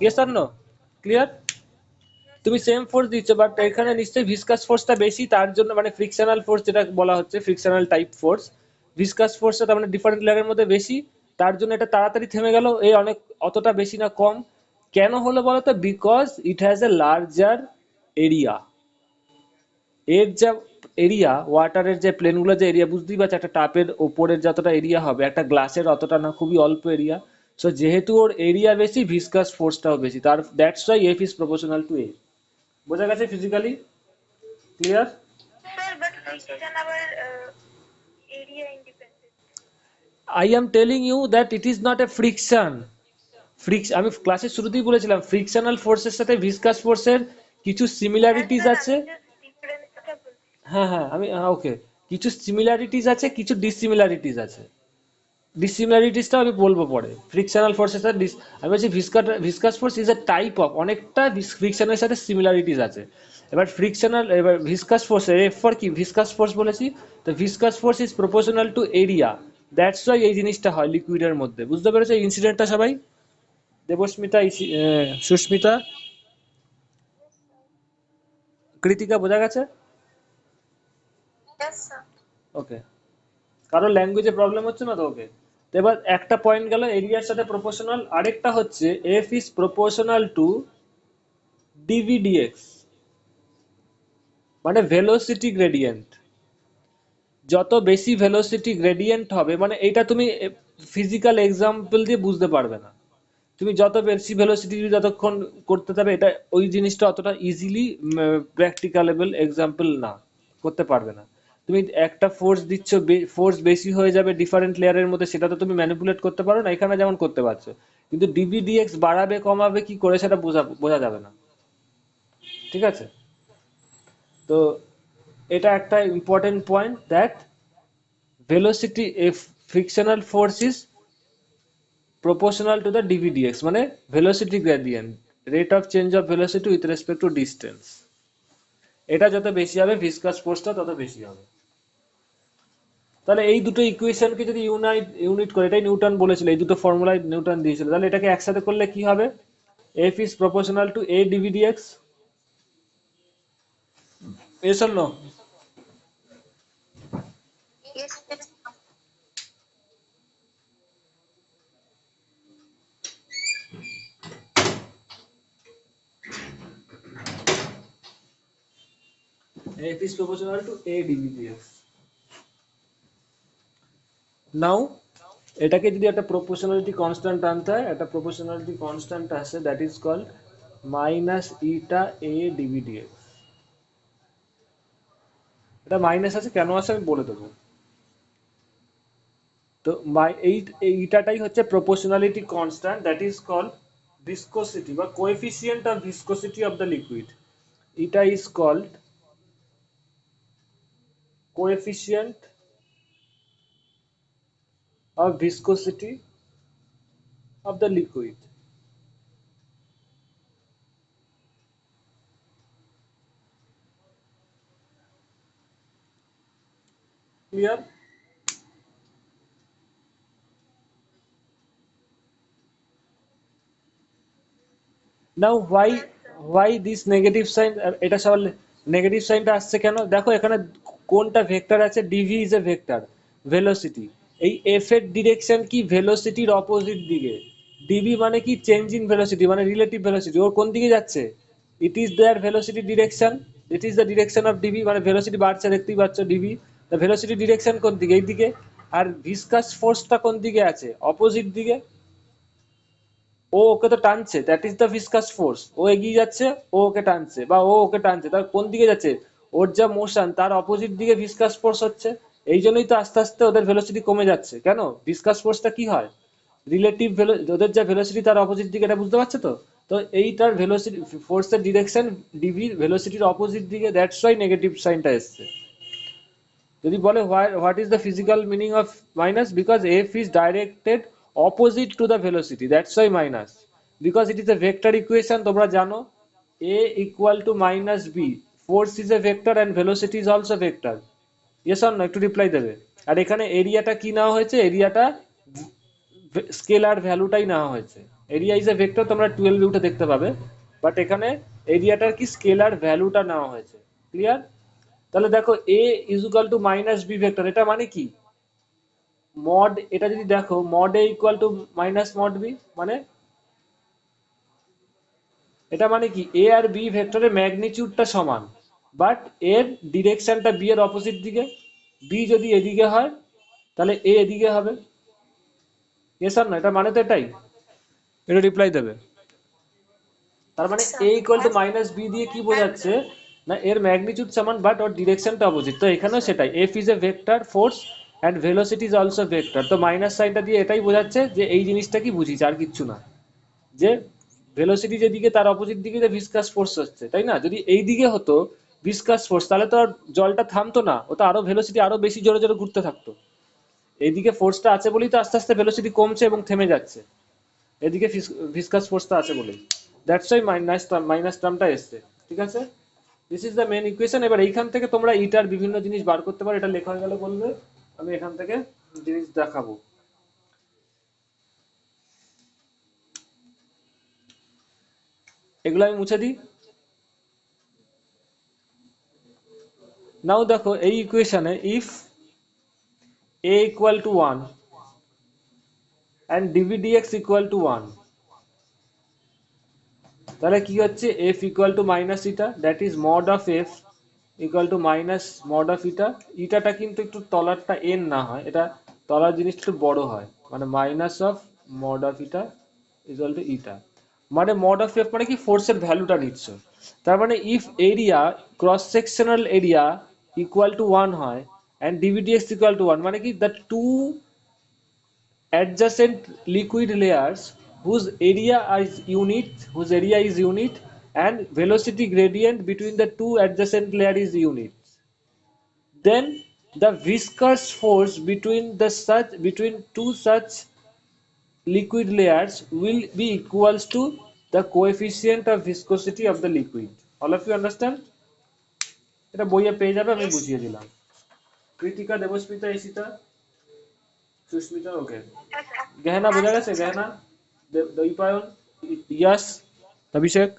Yes or no? ক্লিয়ার? তুমি সেম ফোর্স দিচ্ছ, বাট এখানে নিশ্চয়ই ভিসকাস ফোর্সটা বেশি, তার জন্য, মানে ফ্রিকশনাল ফোর্স যেটা বলা হচ্ছে, ফ্রিকশনাল টাইপ ফোর্স, ভিসকাস ফোর্সটা তার মানে ডিফারেন্ট লেয়ারের মধ্যে বেশি, তার জন্য এটা তাড়াতাড়ি থেমে গেল, এই অনেক, অতটা বেশি না কম। কেন হলো বলো তো, because it has a larger area. এর যা এরিয়া, ওয়াটারের যে প্লেনগুলো যে এরিয়া, বুঝতেই পারছো, একটা টাপের ওপরের যতটা এরিয়া হবে, একটা গ্লাসের অতটা না, খুবই অল্প এরিয়া। সো যেহেতু ওর এরিয়া বেশি, ভিসকাস ফোর্সটাও বেশি, তার that's why F is proportional to A. বোঝা গেছে physically? Clear? Sir, but friction আবার area independent. I am telling you that it is not a friction. আমি ক্লাসের শুরুতেই বলেছিলাম, ফ্রিকশনাল ফোর্সের সাথে ভিসকাস ফোর্সের কিছু হ্যাঁ সিমিলারিটিস স্যার, আছে। আমি জাস্ট ডিফারেন্সটা হ্যাঁ হ্যাঁ আমি ওকে, কিছু সিমিলারিটিস আছে, কিছু ডিসিমিলারিটিস আছে। ডিসিমিলারিটিসটা আমি বলবো পরে। ফ্রিকশনাল ফোর্সের সাথে আমি বলছি viscous force is a type of, অনেকটা ফ্রিকশনের সাথে সিমিলারিটিস আছে। এবার ভিসকাস ফোর্স এফ ফর কি ভিসকাস ফোর্স বলেছি, তো viscous force is proportional two area. That's why এই জিনিসটা হয় লিকুইডের মধ্যে। বুঝতে পেরেছো ইনসিডেন্টটা সবাই? Debasmita, Susmita, Yes, sir. কৃতিকা, বোঝা গেছে? Yes, sir. ওকে, কারোর ল্যাঙ্গুয়েজে প্রবলেম হচ্ছে না তো? ওকে, তো এবার একটা পয়েন্ট গেল এরিয়ার সাথে প্রপোর্শনাল, আরেকটা হচ্ছে এফ ইজ প্রপোর্শনাল টু ডিভিডিএক্স, মানে ভেলোসিটি গ্রেডিয়েন্ট। যত বেশি ভেলোসিটি গ্রেডিয়েন্ট হবে, মানে এটা তুমি ফিজিক্যাল এক্সাম্পল দিয়ে বুঝতে পারবে না। তুমি যত বেশি ভেলোসিটি যতক্ষণ করতে যাবে, এটা ওই জিনিসটা অতটা ইজিলি প্র্যাকটিক্যালেবল এক্সাম্পল না, করতে পারবে না। তুমি একটা ফোর্স দিচ্ছ, ফোর্স বেশি হয়ে যাবে ডিফারেন্ট লেয়ারের মধ্যে, সেটা তো তুমি ম্যানিপুলেট করতে পারো না, এখানে যেমন করতে পারছো। কিন্তু ডিভিডিএক্স বাড়াবে কমাবে কি করে সেটা বোঝা বোঝা যাবে না। ঠিক আছে? তো এটা একটা important point, that velocity if frictional force is proportional to the dvdx, মানে velocity gradient, rate of change of velocity with respect to distance। এটা যত বেশি হবে ভিসকাস ফোর্সটা তত বেশি হবে। তাহলে এই দুটো ইকুয়েশনকে যদি ইউনিট করে, এটাই নিউটন বলেছিল, এই দুটো ফর্মুলায় নিউটন দিয়েছিল, তাহলে এটাকে একসাথে করলে কি হবে? F is proportional to A dv dx. Yes or no? Yes, sir. F is proportional to a dvdx. Now এটাকে যদি একটা প্রপোর্শনালিটি কনস্ট্যান্ট আনতে হয়, একটা প্রপোর্শনালিটি কনস্ট্যান্ট আছে, that is called minus eta A dv dx. এটা মাইনাস আছে, কেন আছে আমি বলে দেবো। তো এই ইটাটাই হচ্ছে proportionality constant, that is called viscosity বা coefficient of viscosity of the liquid. Eta is called coefficient of viscosity of the liquid. Clear? Now why this negative sign, এটা সব নেগেটিভ সাইনটা আসছে কেন? দেখো এখানে কোনটা ভেক্টর আছে, DV is a vector, velocity. এই এফ এর ডিরেকশন কি ভেলোসিটির অপোজিট দিকে। ডিভি মানে কি চেঞ্জ ইন ভেলোসিটি, মানে রিলেটিভ ভেলোসিটি, ওর কোন দিকে যাচ্ছে, it is their velocity direction, it is the direction of DV, মানে ভেলোসিটি বাড়ছে, দেখতেই পাচ্ছ ডিভি, দ্য ভেলোসিটি ডিরেকশন কোন দিকে, এই দিকে। আর ভিসকাস ফোর্সটা কোন দিকে আছে, অপোজিট দিকে। ও ওকে তো টানছে, that is the viscous force, ও এগিয়ে যাচ্ছে, ও ওকে টানছে, বা ও ওকে টানছে, তার কোন দিকে যাচ্ছে, ওর যা মোশন তার অপোজিট দিকে ভিসকাস ফোর্স হচ্ছে। এই জন্যই তো আস্তে আস্তে ওদের ভেলোসিটি কমে যাচ্ছে। কেন? ভিসকাস ফোর্সটা কি হয়, রিলেটিভ ওদের যা ভেলোসিটি তার অপোজিট দিকে, এটা বুঝতে পারছো তো? তো এইটার ভেলোসিটি ফোর্সের ডিরেকশন ডিভি ভেলোসিটির অপোজিট দিকে, দ্যাটস ওয়াই নেগেটিভ সাইনটা এসছে। যদি বলে what is the physical meaning of minus, because F is directed opposite to the velocity, that's why minus. Because it is a vector equation, তোমরা জানো A equal to minus B, force is a vector and velocity is also vector. Yes or no, একটু reply দেবে। আর এখানে এরিয়াটা কি নেওয়া হয়েছে, এরিয়াটা স্কেলার ভ্যালুটাই নেওয়া হয়েছে। এরিয়া ইজ এ ভেক্টর, তোমরা 12 উঠে দেখতে পাবে, বাট এখানে এরিয়াটার কি স্কেলার ভ্যালুটা নেওয়া হয়েছে। ক্লিয়ার? তাহলে দেখো A is equal to minus B vector, এটা মানে কি, মড, এটা যদি দেখো mod A equal to minus mod B, মানে এটা মানে কি এ আর বি ভেক্টরের ম্যাগনিটিউডটা সমান, বাট এর ডিরেকশনটা বি এর অপোজিট দিকে। বি যদি এদিকে হয় তাহলে এ এদিকে হবে। ইয়েস আর না, এটা মানে তো এটাই। এটা রিপ্লাই দেবে। তার মানে Yes, sir. A equal to minus B দিয়ে কি বোঝাচ্ছে, না এর ম্যাগনিটিউড সমান বাট ওর ডিরেকশনটা অপোজিট। তো এখানেও সেটাই, F is a vector force and velocity is also vector. তো মাইনাস সাইনটা দিয়ে এটাই বোঝাচ্ছে যে এই জিনিসটা কি বুঝিস, আর কিচ্ছু না, যে ভেলোসিটি যেদিকে তার অপোজিট দিকে যে ভিসকাস ফোর্স হচ্ছে, তাই না? যদি এই দিকে হতো ভিসকাস ফোর্স, তাহলে তো আর জলটা থামতো না, ও তো আরো ভেলোসিটি আরো বেশি জোরে জোরে ঘুরতে থাকতো। এইদিকে ফোর্সটা আছে বলেই তো আস্তে আস্তে ভেলোসিটি কমছে এবং থেমে যাচ্ছে, এদিকে ভিসকাস ফোর্সটা আছে বলেই। দ্যাটস ওয়াই মাইনাস টার্মটা এসছে। ঠিক আছে, this is the main equation. এবার এইখান থেকে তোমরা ইটার বিভিন্ন জিনিস বার করতে পারো, এটা লেখা হয়ে গেলে বলবে, আমি এখান থেকে জিনিস দেখাবো। এগুলো আমি মুছে দিই। নাও দেখো এই ইকুয়েশনে if a equal to 1 and dv dx equal to 1, তাহলে কি হচ্ছে, f equal to minus eta, that is mod of f equal to minus mod of eta। ইটাটা কিন্তু একটু তলারটা n না হয়, এটা তলার জিনিসটা একটু বড় হয়, মানে minus of mod of eta equal to eta। মানে mod of f মানে কি, ফোর্সের ভ্যালুটা নিচ্ছ। তার মানে if area, cross sectional area equal to 1 হয় and dv dx equal to 1, মানে কি, the two adjacent liquid layers whose area is unit and velocity gradient between the two adjacent layer is unit, then the viscous force between two such liquid layers will be equals to the coefficient of viscosity of the liquid। All of you understand? এটা বইয়ে পেয়ে যাবে, আমি Yes. বুঝিয়ে দিলাম। কৃতিকা, দেবস্মিতা, ঈশিতা, সুস্মিতা, ওকে। গেহনা বোঝা গেছে? গেহনা, দীপায়ন, ইয়াস, অভিষেক,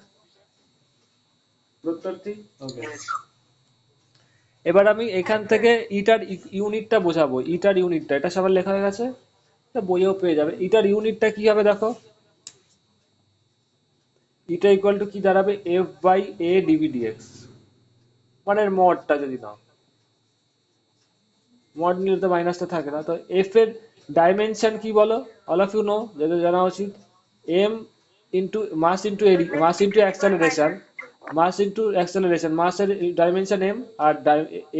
প্রত্যর্থী, ওকে। এবার আমি এখান থেকে ইটার ইউনিটটা বোঝাবো। ইটার ইউনিটটা, এটা সবার লেখা হয়ে গেছে, এটা বইয়েও পেয়ে যাবে। ইটার ইউনিটটা কি হবে দেখো, ইটা ইকুয়াল টু কি দাঁড়াবে, F by A DV DX, মানে এর মডটা যদি নাও, মড নিলে তো মাইনাসটা থাকে না। তো এফ এর ডাইমেনশন কি বলো, অল অফ ইউ নো, যাদের জানা উচিত, M into mass into mass into acceleration, মাসের ডাইমেনশন এম, আর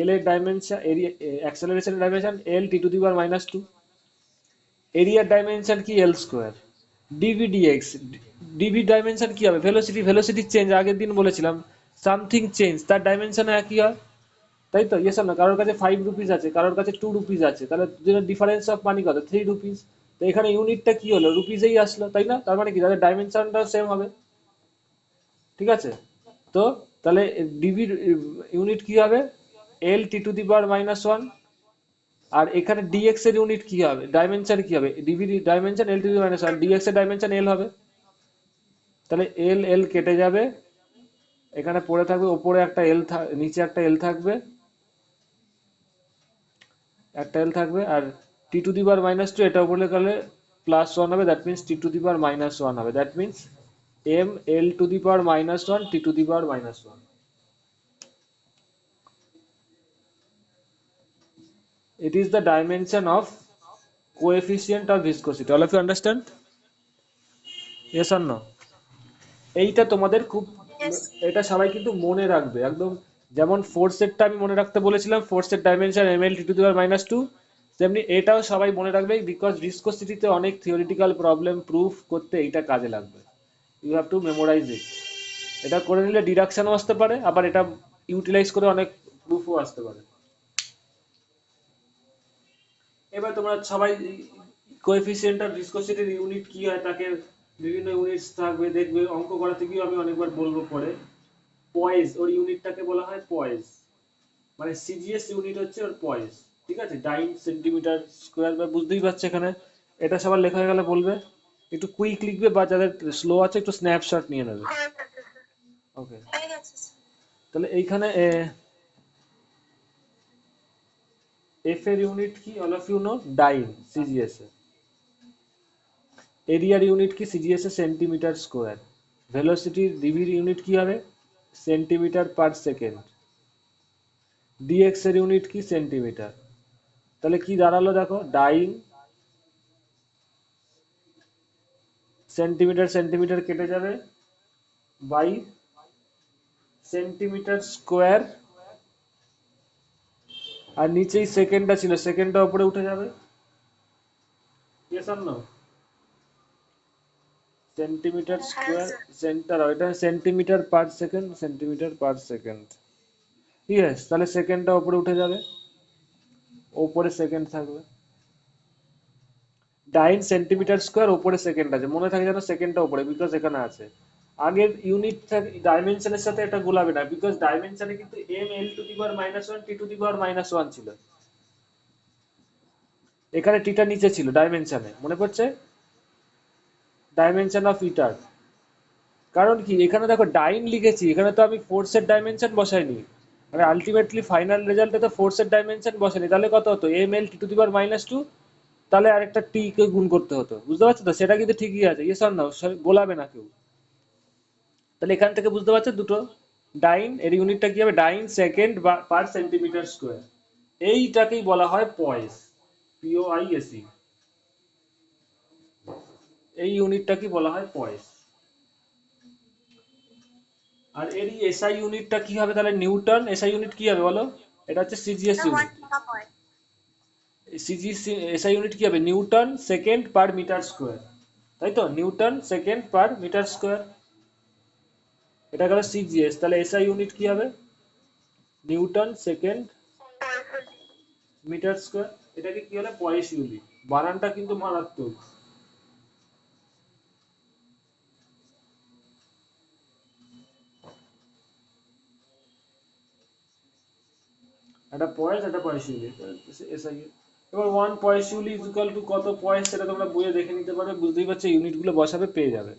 এল এর ডাইমেনশন, এরিয়া অ্যাক্সেলারেশনের dimension L T to the power minus two, এরিয়ার ডাইমেনশন কি L square, dv dx, dv dimension কি হবে, ভেলোসিটি চেঞ্জ, আগের দিন বলেছিলাম সামথিং চেঞ্জ, তার ডাইমেনশন একই হয়, তাই তো? ইয়েস না, কারোর কাছে 5 রুপিস আছে, কারোর কাছে 2 রুপিস আছে, তাহলে ডিফারেন্স অফ মানি কত, 3 রুপিস। তো এখানে ইউনিটটা কি হলো, রুপিসেই আসলো, তাই না? তার মানে কি, তাদের ডাইমেনশনটাও সেম হবে। ঠিক আছে, তো তাহলে ডিভির ইউনিট কি হবে, L T to the power minus one. আর এখানে ডিএক্স এর ইউনিট কি হবে, ডাইমেনশন কি হবে, ডিভির dimension L to the minus one, dx এর ডাইমেনশন এল হবে। তাহলে এল এল কেটে যাবে, এখানে পড়ে থাকবে, ওপরে একটা এল, নিচে একটা এল থাকবে, একটা এল থাকবে, আর T to the power minus two, এটা উপরে গেলে প্লাস ওয়ান হবে, that means T to the power minus one হবে, that means M L to the power minus one T to the power minus one. It is the dimension of coefficient of viscosity. All of you understand? Yes or no? এইটা তোমাদের খুব, Yes. এটা সবাই কিন্তু মনে রাখবে একদম। যেমন ফোর্সেরটা আমি মনে রাখতে বলেছিলাম, ফোর্সের dimension M L T to the power minus two, তেমনি এটাও সবাই মনে রাখবে, বিকজ ভিসকোসিটিতে অনেক থিওরিটিক্যাল প্রবলেম প্রুফ করতে এইটা কাজে লাগবে। ইউ হ্যাভ টু মেমোরাইজ ইট। এটা করে নিলে ডিডাকশনও আসতে পারে, আবার এটা ইউটিলাইজ করে অনেক প্রুফও আসতে পারে। এবার তোমরা সবাই কোএফিসিয়েন্ট অফ ভিসকোসিটির ইউনিট কি হয়, তাকে বিভিন্ন ইউনিটস থাকবে, দেখবে অঙ্ক করাতে গিয়েও আমি অনেকবার বলবো পরে। পয়েজ, ওর ইউনিটটাকে বলা হয় পয়েজ, মানে সিজিএস ইউনিট হচ্ছে ওর পয়েজ। ঠিক আছে, ডাইন সেন্টিমিটার স্কোয়ার, বা বুঝতেই পারছে এখানে। এটা সবার লেখা হয়ে গেলে বলবে, একটু কুইক লিখবে, বা যাদের স্লো আছে একটু স্ন্যাপশট নিয়ে নেবে। ওকে, হয়ে গেছে। তাহলে এইখানে এফ এর ইউনিট কি, all of you know, dyne CGS এ। এরিয়ার ইউনিট কি, সিজিএস এ সেন্টিমিটার স্কোয়ার। ভেলোসিটির ডিভির ইউনিট কি হবে, সেন্টিমিটার পার সেকেন্ড। ডিএক্স এর ইউনিট কি, সেন্টিমিটার। তাহলে কি দাঁড়ালো দেখো, ডাইন সেন্টিমিটার সেন্টিমিটার কেটে যাবে, বাই সেন্টিমিটার স্কোয়ার, আর নিচেই সেকেন্ডটা ছিল, সেকেন্ডটা উপরে উঠে যাবে। Yes or no? সেন্টিমিটার হ্যাঁ স্কোয়ার স্যার। সেন্টার, এটা centimetre per second, centimetre per second. Yes, তাহলে সেকেন্ডটা ওপরে উঠে যাবে, ওপরে সেকেন্ড থাকবে। ডাইন সেন্টিমিটার স্কোয়ার, ওপরে সেকেন্ড আছে, মনে থাকে যেন সেকেন্ডটা ওপরে, বিকজ এখানে আছে। আগের ইউনিট ডাইমেনশনের সাথে এটা গোলাবে না, বিকজ ডাইমেনশনে কিন্তু M L to the power -1 T to the power -1 ছিল, এখানে টিটা নিচে ছিল ডাইমেনশনে, মনে পড়ছে? ডাইমেনশন অফ ইটার, কারণ কি এখানে দেখো ডাইন লিখেছি, এখানে তো আমি ফোর্সের ডাইমেনশন বসাইনি, মানে আলটিমেটলি ফাইনাল রেজাল্টে তো ফোর্সের ডাইমেনশন বসাইনি, তাহলে কত হতো, M L T to the power -2, তাহলে আরেকটা টি কে গুণ করতে হতো, বুঝতে পারছো তো? সেটা কিন্তু ঠিকই আছে, ইয়েস অর নো, গোলাবে না কেউ। তাহলে এখান থেকে বুঝতে পারছো দুটো, ডাইন এর ইউনিটটা কি হবে, ডাইন সেকেন্ড বা পার সেন্টিমিটার স্কোয়ার, এইটাকেই বলা হয় পয়েস, POISE, এই ইউনিটটাকে বলা হয় পয়েস। আর এর এসআই ইউনিটটা কি হবে তাহলে, নিউটন, এসআই ইউনিট কি হবে বলো, এটা হচ্ছে CGS Sir, unit, 1 megapoint. CGS SI unit কি হবে, newton second per metre square, তাই তো, newton second per metre square, এটা গেল সিজিএস, তাহলে এসআই ইউনিট কি হবে, নিউটন সেকেন্ড মিটার স্কোয়ার, এটাকে কি হলো পয়েস ইউনিট, বানানটা কিন্তু মারাত্মক। একটা পয়েস, একটা পয়েস ইউনিট, এসআই। এবার 1 পয়েস ইউনিট ইকুয়াল টু কত পয়েস, সেটা তোমরা বইয়ে দেখে নিতে পারবে, বুঝতেই পারছো, ইউনিট গুলো বসাবে পেয়ে যাবে।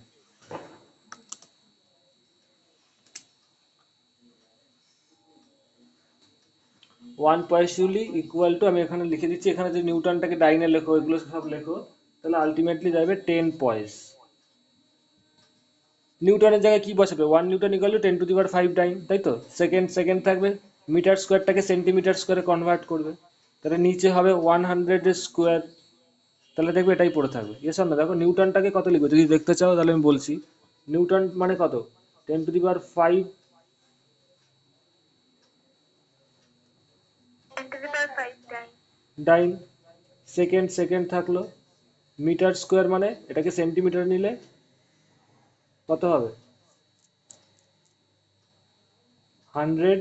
1 পয়েসুলি ইকুয়াল টু, আমি এখানে লিখে দিচ্ছি, এখানে যে নিউটনটাকে ডাইনে লেখো, এগুলো সব লেখো, তাহলে আলটিমেটলি যাবে 10 পয়েস। নিউটনের জায়গায় কি বসাবে, 1 নিউটন ইকুয়াল টু 10⁵ ডাইন, তাই তো, সেকেন্ড সেকেন্ড থাকবে, মিটার স্কোয়ারটাকে সেন্টিমিটার স্কোয়ারে কনভার্ট করবে, তাহলে নিচে হবে 100 স্কোয়ার, তাহলে দেখবে এটাই পড়ে থাকবে, ইয়েস অর নো? দেখো নিউটনটাকে কত লিখবে যদি দেখতে চাও, তাহলে আমি বলছি, নিউটন মানে কত, 10⁵, 10⁵ times. ডাইন, সেকেন্ড সেকেন্ড থাকলো, মিটার স্কোয়ার মানে এটাকে সেন্টিমিটার নিলে কত হবে, 100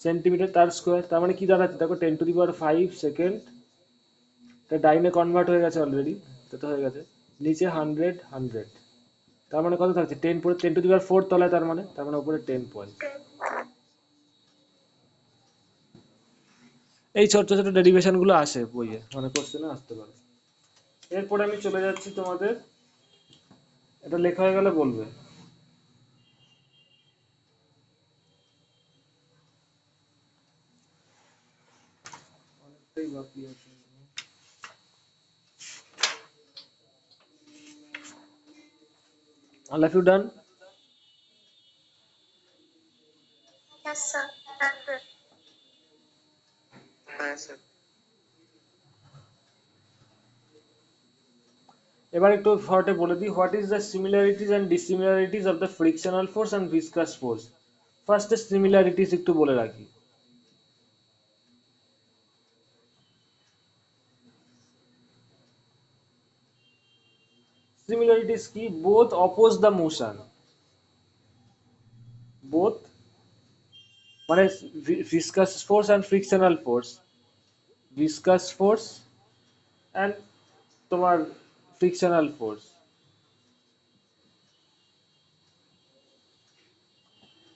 সেন্টিমিটার তার স্কোয়ার, তার মানে কি দাঁড়াচ্ছে দেখো, 10⁵ সেকেন্ড, এটা ডাইনে কনভার্ট হয়ে গেছে অলরেডি, তো হয়ে গেছে, নিচে 100, তার মানে কত থাকছে, 10⁴ তলায়, তার মানে উপরে 10 পয়েন্ট। এই ছোট ছোট ডেরিভেশন গুলো আসে বইয়ে, মানে কোশ্চেনে আসতে পারে। এরপরে আমি চলে যাচ্ছি তোমাদের, এটা লেখা হয়ে গেলে বলবে, অনেকটাই বাকি আছে। All of you done? Yes, sir. And Yes, sir. এবার একটু শর্টে বলে দিই, what is the similarities and dissimilarities of the frictional force and viscous force. ফার্স্টে সিমিলারিটিস একটু বলে রাখি। সিমিলারিটিস কি, both oppose the motion, both মানে viscous force and frictional force, viscous force and তোমার frictional force,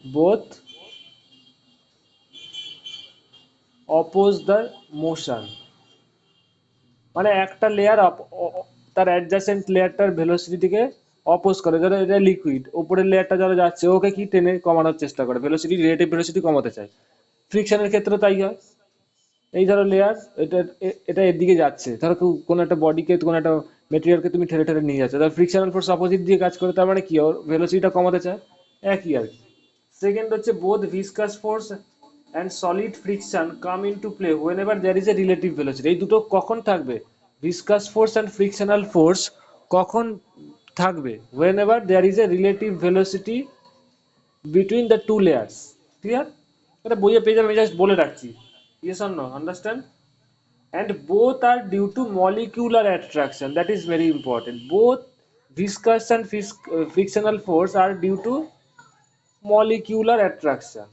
both oppose the motion, মানে একটা layer তার অ্যাডজাসেন্ট লেয়ারটার ভেলোসিটিকে অপোজ করে, ধরো এটা লিকুইড, উপরের লেয়ারটা যারা যাচ্ছে ওকে কি টেনে কমানোর চেষ্টা করে, ভেলোসিটি, রিলেটিভ ভেলোসিটি কমাতে চায়। ফ্রিকশনের ক্ষেত্রে তাই হয়, এই ধরো লেয়ার, এটা এটা এর দিকে যাচ্ছে, ধরো কোনো একটা বডিকে, কোনো একটা মেটেরিয়ালকে তুমি ঠেলে ঠেলে নিয়ে যাচ্ছে, তার ফ্রিকশনাল ফোর্স অপোজিট দিয়ে কাজ করে, তার মানে কি ওর ভেলোসিটিটা কমাতে চায়, একই আর কি। সেকেন্ড হচ্ছে both viscous force and solid friction come into play whenever there is a relative velocity. এই দুটো কখন থাকবে, viscous force and frictional force কখন থাকবে, whenever there is a relative velocity between the two layers. Clear? এটা বইয়ে পেয়ে যাবে, আমি জাস্ট বলে রাখছি, yes or no, understand? And both are due to molecular attraction, that is very important, both viscous and frictional force are due to molecular attraction.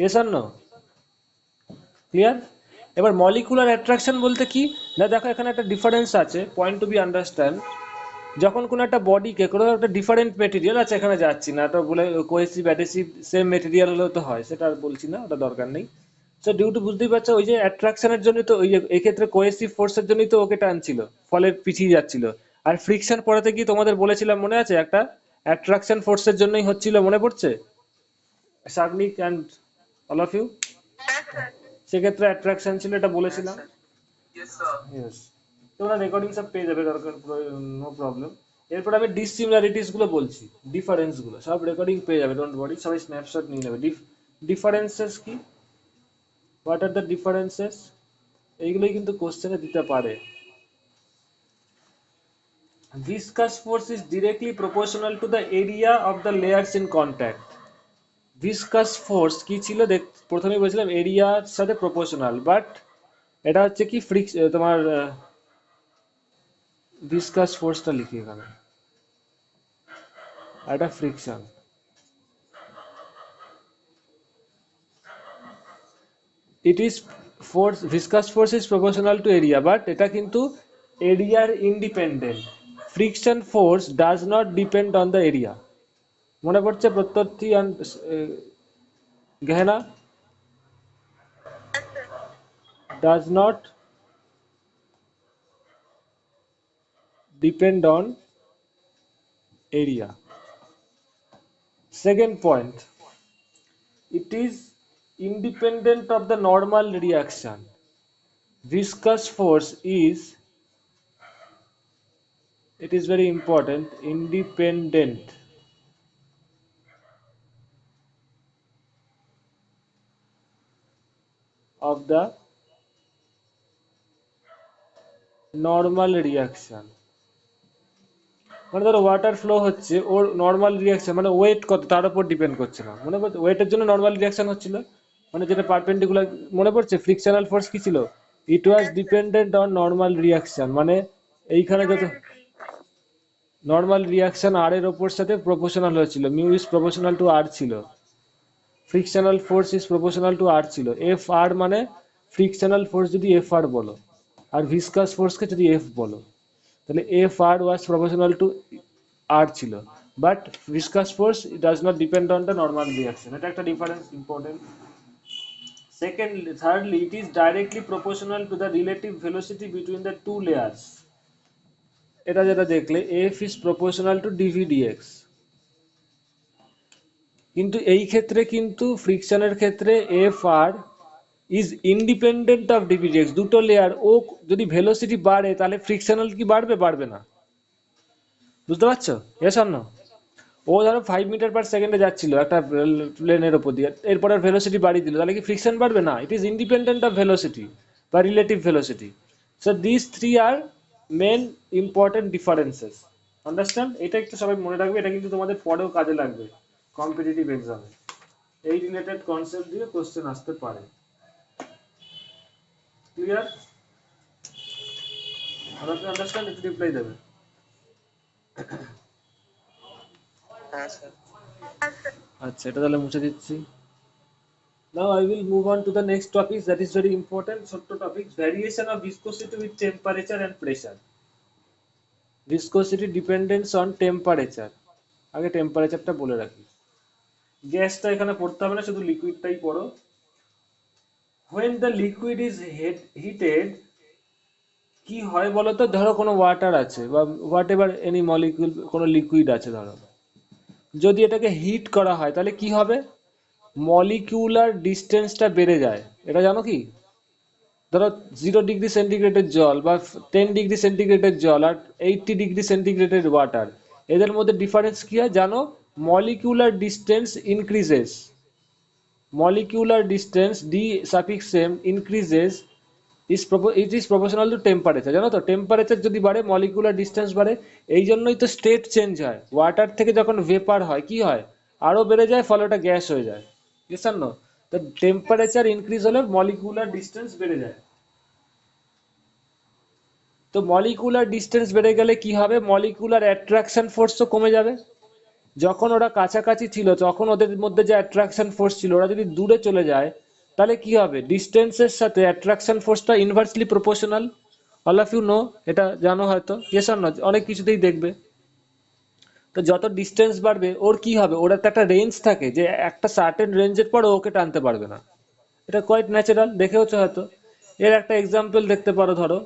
Yes or no? Clear? এবার molecular attraction বলতে কি না, দেখো এখানে একটা difference আছে, point to B understand. যখন কোনো একটা বডিকে কোনো একটা ডিফারেন্ট মেটেরিয়াল আছে, এখানে যাচ্ছি না, এটা বলে কোহেসিভ অ্যাডহেসিভ সেম মেটেরিয়াল হলেও তো হয়, সেটা আর বলছি না, ওটা দরকার নেই। সো ডিউ টু, বুঝতেই পারছো, ওই যে অ্যাট্রাকশনের জন্য তো, ওই যে এক্ষেত্রে কোহেসিভ ফোর্সের জন্যই তো ওকে টানছিল, ফলে পিছিয়ে যাচ্ছিল। আর ফ্রিকশন পড়াতে গিয়ে তোমাদের বলেছিলাম, মনে আছে, একটা অ্যাট্রাকশন ফোর্সের জন্যই হচ্ছিল, মনে পড়ছে? Sagnik and all of you, Yes, sir. সেক্ষেত্রে অ্যাট্রাকশন ছিল, এটা বলেছিলাম। ইয়েস, তোমরা রেকর্ডিং সব পেয়ে যাবে, দরকার, নো প্রবলেম। এরপর আমি ডিসিমিলারিটিস গুলো বলছি, ডিফারেন্স গুলো সব রেকর্ডিং পেয়ে যাবে, ডোন্ট ওয়ারি, সবাই স্ন্যাপশট নিয়ে নেবে। ডিফারেন্সেস কি, হোয়াট আর দ্য ডিফারেন্সেস, এইগুলোই কিন্তু কোশ্চেনে দিতে পারে। Viscous force is directly proportional to the area of the layers in contact. Viscous force কি ছিল, দেখ প্রথমেই বলেছিলাম এরিয়ার সাথে প্রপোর্শনাল, বাট এটা হচ্ছে কি তোমার ভিসকাস ফোর্সটা লিখি এখানে, আর এটা friction. It is force, viscous force is proportional two area, but এটা কিন্তু এরিয়ার independent. Friction force does not depend on the area. মনে পড়ছে প্রত্যর্থী গহনা, Yes, sir. Does not depend on area. Second point, it is independent of the normal reaction. Viscous force is, it is very important, independent of the normal reaction. মানে ধরো water flow হচ্ছে, ওর normal reaction মানে wait কত তার উপর depend করছে না, মনে পড়ছে ওয়েটের জন্য নর্মাল রিয়াকশন হচ্ছিল, মানে যেটা পারপেন্ডিকুলার, মনে পড়ছে ফ্রিকশনাল ফোর্স কি ছিল, ইট ওয়াজ Yes, sir. Dependent on normal reaction, মানে এইখানে যত UNC. নর্মাল রিয়াকশন আর এর ওপর সাথে প্রপোর্শনাল হয়েছিল, mu is proportional to R ছিল, frictional force is proportional to R ছিল, এফ আর মানে ফ্রিকশনাল ফোর্স যদি এফ আর বলো, আর ভিসকাস ফোর্সকে যদি এফ বলো, তাহলে F R was proportional to R ছিল, but viscous force does not depend on the normal reaction, এটা একটা difference, important. Second, thirdly, it is directly proportional to the relative velocity between the two layers. এটা যেটা দেখলে F is proportional to dv dx, কিন্তু এই ক্ষেত্রে কিন্তু ফ্রিকশনের ক্ষেত্রে F R is independent of dv dx, দুটো লেয়ার, ও যদি ভেলোসিটি বাড়ে তাহলে ফ্রিকশনাল কি বাড়বে, বাড়বে না, বুঝতে পারছো? S or no? ও ধরো 5 মিটার পার সেকেন্ডে যাচ্ছিল একটা প্লেনের ওপর দিয়ে, এরপর আর ভেলোসিটি বাড়িয়ে দিল, তাহলে কি ফ্রিকশন বাড়বে না? It is independent of velocity বা relative velocity. So this three are main important differences, understand? এটা একটু সবাই মনে রাখবে, এটা কিন্তু তোমাদের পরেও কাজে লাগবে কম্পিটিটিভ এক্সামে, এই রিলেটেড কনসেপ্ট দিয়ে কোশ্চেন আসতে পারে। ক্লিয়ার? আর আপনি আন্ডারস্ট্যান্ড একটু রিপ্লাই দেবে। হ্যাঁ স্যার। Yes, sir. আচ্ছা, এটা তাহলে মুছে দিচ্ছি। Now I will move on to the next topic that is very important, ছোট্ট topic, variation of viscosity with temperature and pressure. Viscosity dependence on temperature. আগে টেম্পারেচারটা বলে রাখি, গ্যাসটা এখানে পড়তে হবে না, শুধু লিকুইডটাই পড়ো। When the liquid is heated, কি হয় বলো তো, ধরো কোনো ওয়াটার আছে বা হোয়াট এভার এনি মলিকিউল, কোনো লিকুইড আছে ধরো, যদি এটাকে হিট করা হয় তাহলে কি হবে, মলিকিউলার ডিস্টেন্সটা বেড়ে যায়, এটা জানো কি? ধরো 0 ডিগ্রি সেন্টিগ্রেডের জল বা 10 ডিগ্রি সেন্টিগ্রেডের জল আর 80 ডিগ্রি সেন্টিগ্রেডের ওয়াটার, এদের মধ্যে ডিফারেন্স কি হয় জানো? Molecular distance increases, molecular distance D suffix M increases, it is proportional to temperature, জানো তো? টেম্পারেচার যদি বাড়ে মলিকুলার ডিস্টেন্স বাড়ে, এই জন্যই তো স্টেট চেঞ্জ হয়, ওয়াটার থেকে যখন ভেপার হয় কি হয়, আরো বেড়ে যায়, ফলে ওটা গ্যাস হয়ে যায়, বুঝছেন না? তো টেম্পারেচার ইনক্রিজ হলে মলিকুলার ডিস্টেন্স বেড়ে যায়, তো মলিকুলার ডিস্টেন্স বেড়ে গেলে কি হবে, মলিকুলার অ্যাট্রাকশন ফোর্সও কমে যাবে, যখন ওরা কাছাকাছি ছিল তখন ওদের মধ্যে যে অ্যাট্রাকশন ফোর্স ছিল, ওরা যদি দূরে চলে যায় তাহলে কি হবে? ডিস্টেন্সের সাথে অ্যাট্রাকশন ফোর্সটা inversely proportional. All of you know, এটা জানো হয়তো, ইয়েস অর নো, অনেক কিছুতেই দেখবে। তো যত ডিস্টেন্স বাড়বে ওর কি হবে, ওর একটা একটা রেঞ্জ থাকে যে একটা সার্টেন রেঞ্জের পর ও ওকে টানতে পারবে না। এটা কোয়াইট ন্যাচারাল, দেখেওছো হয়তো। এর একটা এক্সাম্পল দেখতে পারো, ধরো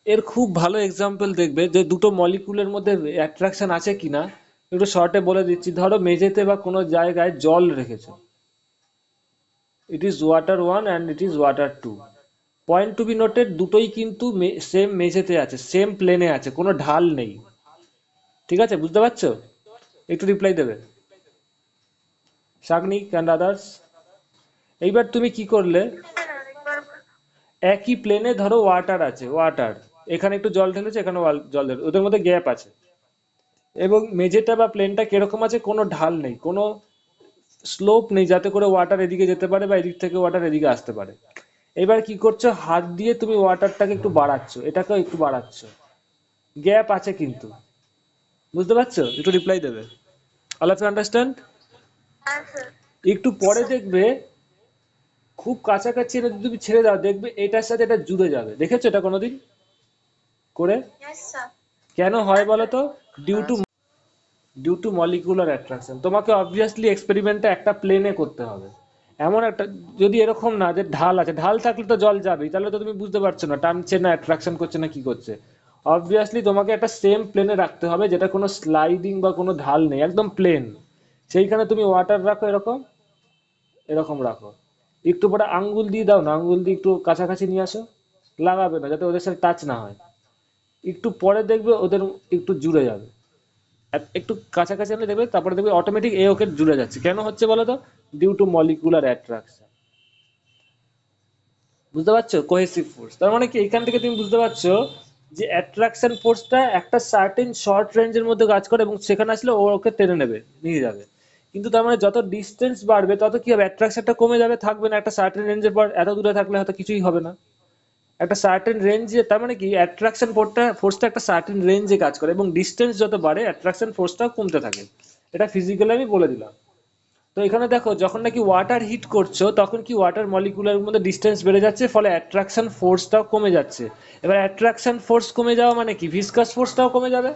এর খুব ভালো এক্সাম্পল দেখবে যে দুটো মলিকুলের মধ্যে অ্যাট্রাকশন আছে কিনা। একটু শর্টে বলে দিচ্ছি, ধরো মেঝেতে বা কোনো জায়গায় জল রেখেছো, it is water one and it is water two. Point to be noted, দুটোই কিন্তু সেম মেঝেতে আছে, সেম প্লেনে আছে, কোনো ঢাল নেই। ঠিক আছে, বুঝতে পারছো? একটু রিপ্লাই দেবে, শাগনিক অ্যান্ড আদার্স। এইবার তুমি কি করলে, স্যার আরেকবার একই প্লেনে ধরো ওয়াটার আছে, ওয়াটার, এখানে একটু জল ঢেলেছে, এখানে জল ঢেলে, ওদের মধ্যে গ্যাপ আছে। এবং মেঝেটা বা প্লেনটা কিরকম আছে, কোনো ঢাল নেই, কোনো স্লোপ নেই যাতে করে ওয়াটার এদিকে যেতে পারে বা এদিক থেকে ওয়াটার এদিকে আসতে পারে। এবার কি করছো, হাত দিয়ে তুমি ওয়াটারটাকে একটু বাড়াচ্ছ, এটাকেও একটু বাড়াচ্ছ, গ্যাপ আছে কিন্তু। বুঝতে পারছো? একটু রিপ্লাই দেবে। All of you understand? হ্যাঁ স্যার। একটু পরে দেখবে খুব কাছাকাছি এনে যদি তুমি ছেড়ে দাও, দেখবে এটার সাথে এটা জুড়ে যাবে। দেখেছো এটা কোনোদিন করে? Yes sir. কেন হয় হ্যাঁ বলো স্যার। তো? ডিউ হ্যাঁ টু মলিকুলার অ্যাট্রাকশন। তোমাকে অবভিয়াসলি এক্সপেরিমেন্টটা একটা প্লেনে করতে হবে, এমন একটা, যদি এরকম না যে ঢাল আছে, ঢাল থাকলে তো জল যাবেই, তাহলে তো তুমি বুঝতে পারছো না টানছে না অ্যাট্রাকশন করছে না কি করছে। অবভিয়াসলি তোমাকে একটা সেম প্লেনে রাখতে হবে যেটা কোনো স্লাইডিং বা কোনো ঢাল নেই, একদম প্লেন। সেইখানে তুমি ওয়াটার রাখো, এরকম এরকম রাখো। একটু পরে আঙ্গুল দিয়ে দাও না, আঙ্গুল দিয়ে একটু কাছাকাছি নিয়ে আসো, লাগাবে না যাতে ওদের সাথে টাচ না হয়। একটু পরে দেখবে ওদের একটু জুড়ে যাবে, একটু কাছাকাছি আনলে দেখবে, তারপরে দেখবে অটোমেটিক এ ওকে জুড়ে যাচ্ছে। কেন হচ্ছে বলো তো? Due to molecular attraction. বুঝতে পারছো? কোহেসিভ ফোর্স, তার মানে কি এখান থেকে তুমি বুঝতে পারছো যে অ্যাট্রাকশন ফোর্সটা একটা সার্টেন শর্ট রেঞ্জের মধ্যে কাজ করে এবং সেখানে আসলে ও ওকে টেনে নেবে, নিয়ে যাবে। কিন্তু তার মানে যত ডিস্টেন্স বাড়বে তত কি হবে, অ্যাট্রাকশনটা কমে যাবে, থাকবে না। একটা সার্টেন রেঞ্জের পর এত দূরে থাকলে হয়তো কিছুই হবে না। একটা সার্টেন রেঞ্জে, তার মানে কি অ্যাট্রাকশন ফোর্সটা একটা সার্টেন রেঞ্জে কাজ করে এবং ডিস্টেন্স যত বাড়ে অ্যাট্রাকশন ফোর্সটাও কমতে থাকে। এটা ফিজিক্যালি আমি বলে দিলাম। তো এখানে দেখো, যখন নাকি ওয়াটার হিট করছো তখন কি ওয়াটার মলিকুলার মধ্যে ডিস্টেন্স বেড়ে যাচ্ছে, ফলে অ্যাট্রাকশন ফোর্সটাও কমে যাচ্ছে। এবার অ্যাট্রাকশন ফোর্স কমে যাওয়া মানে কি, ভিসকাস ফোর্সটাও কমে যাবে।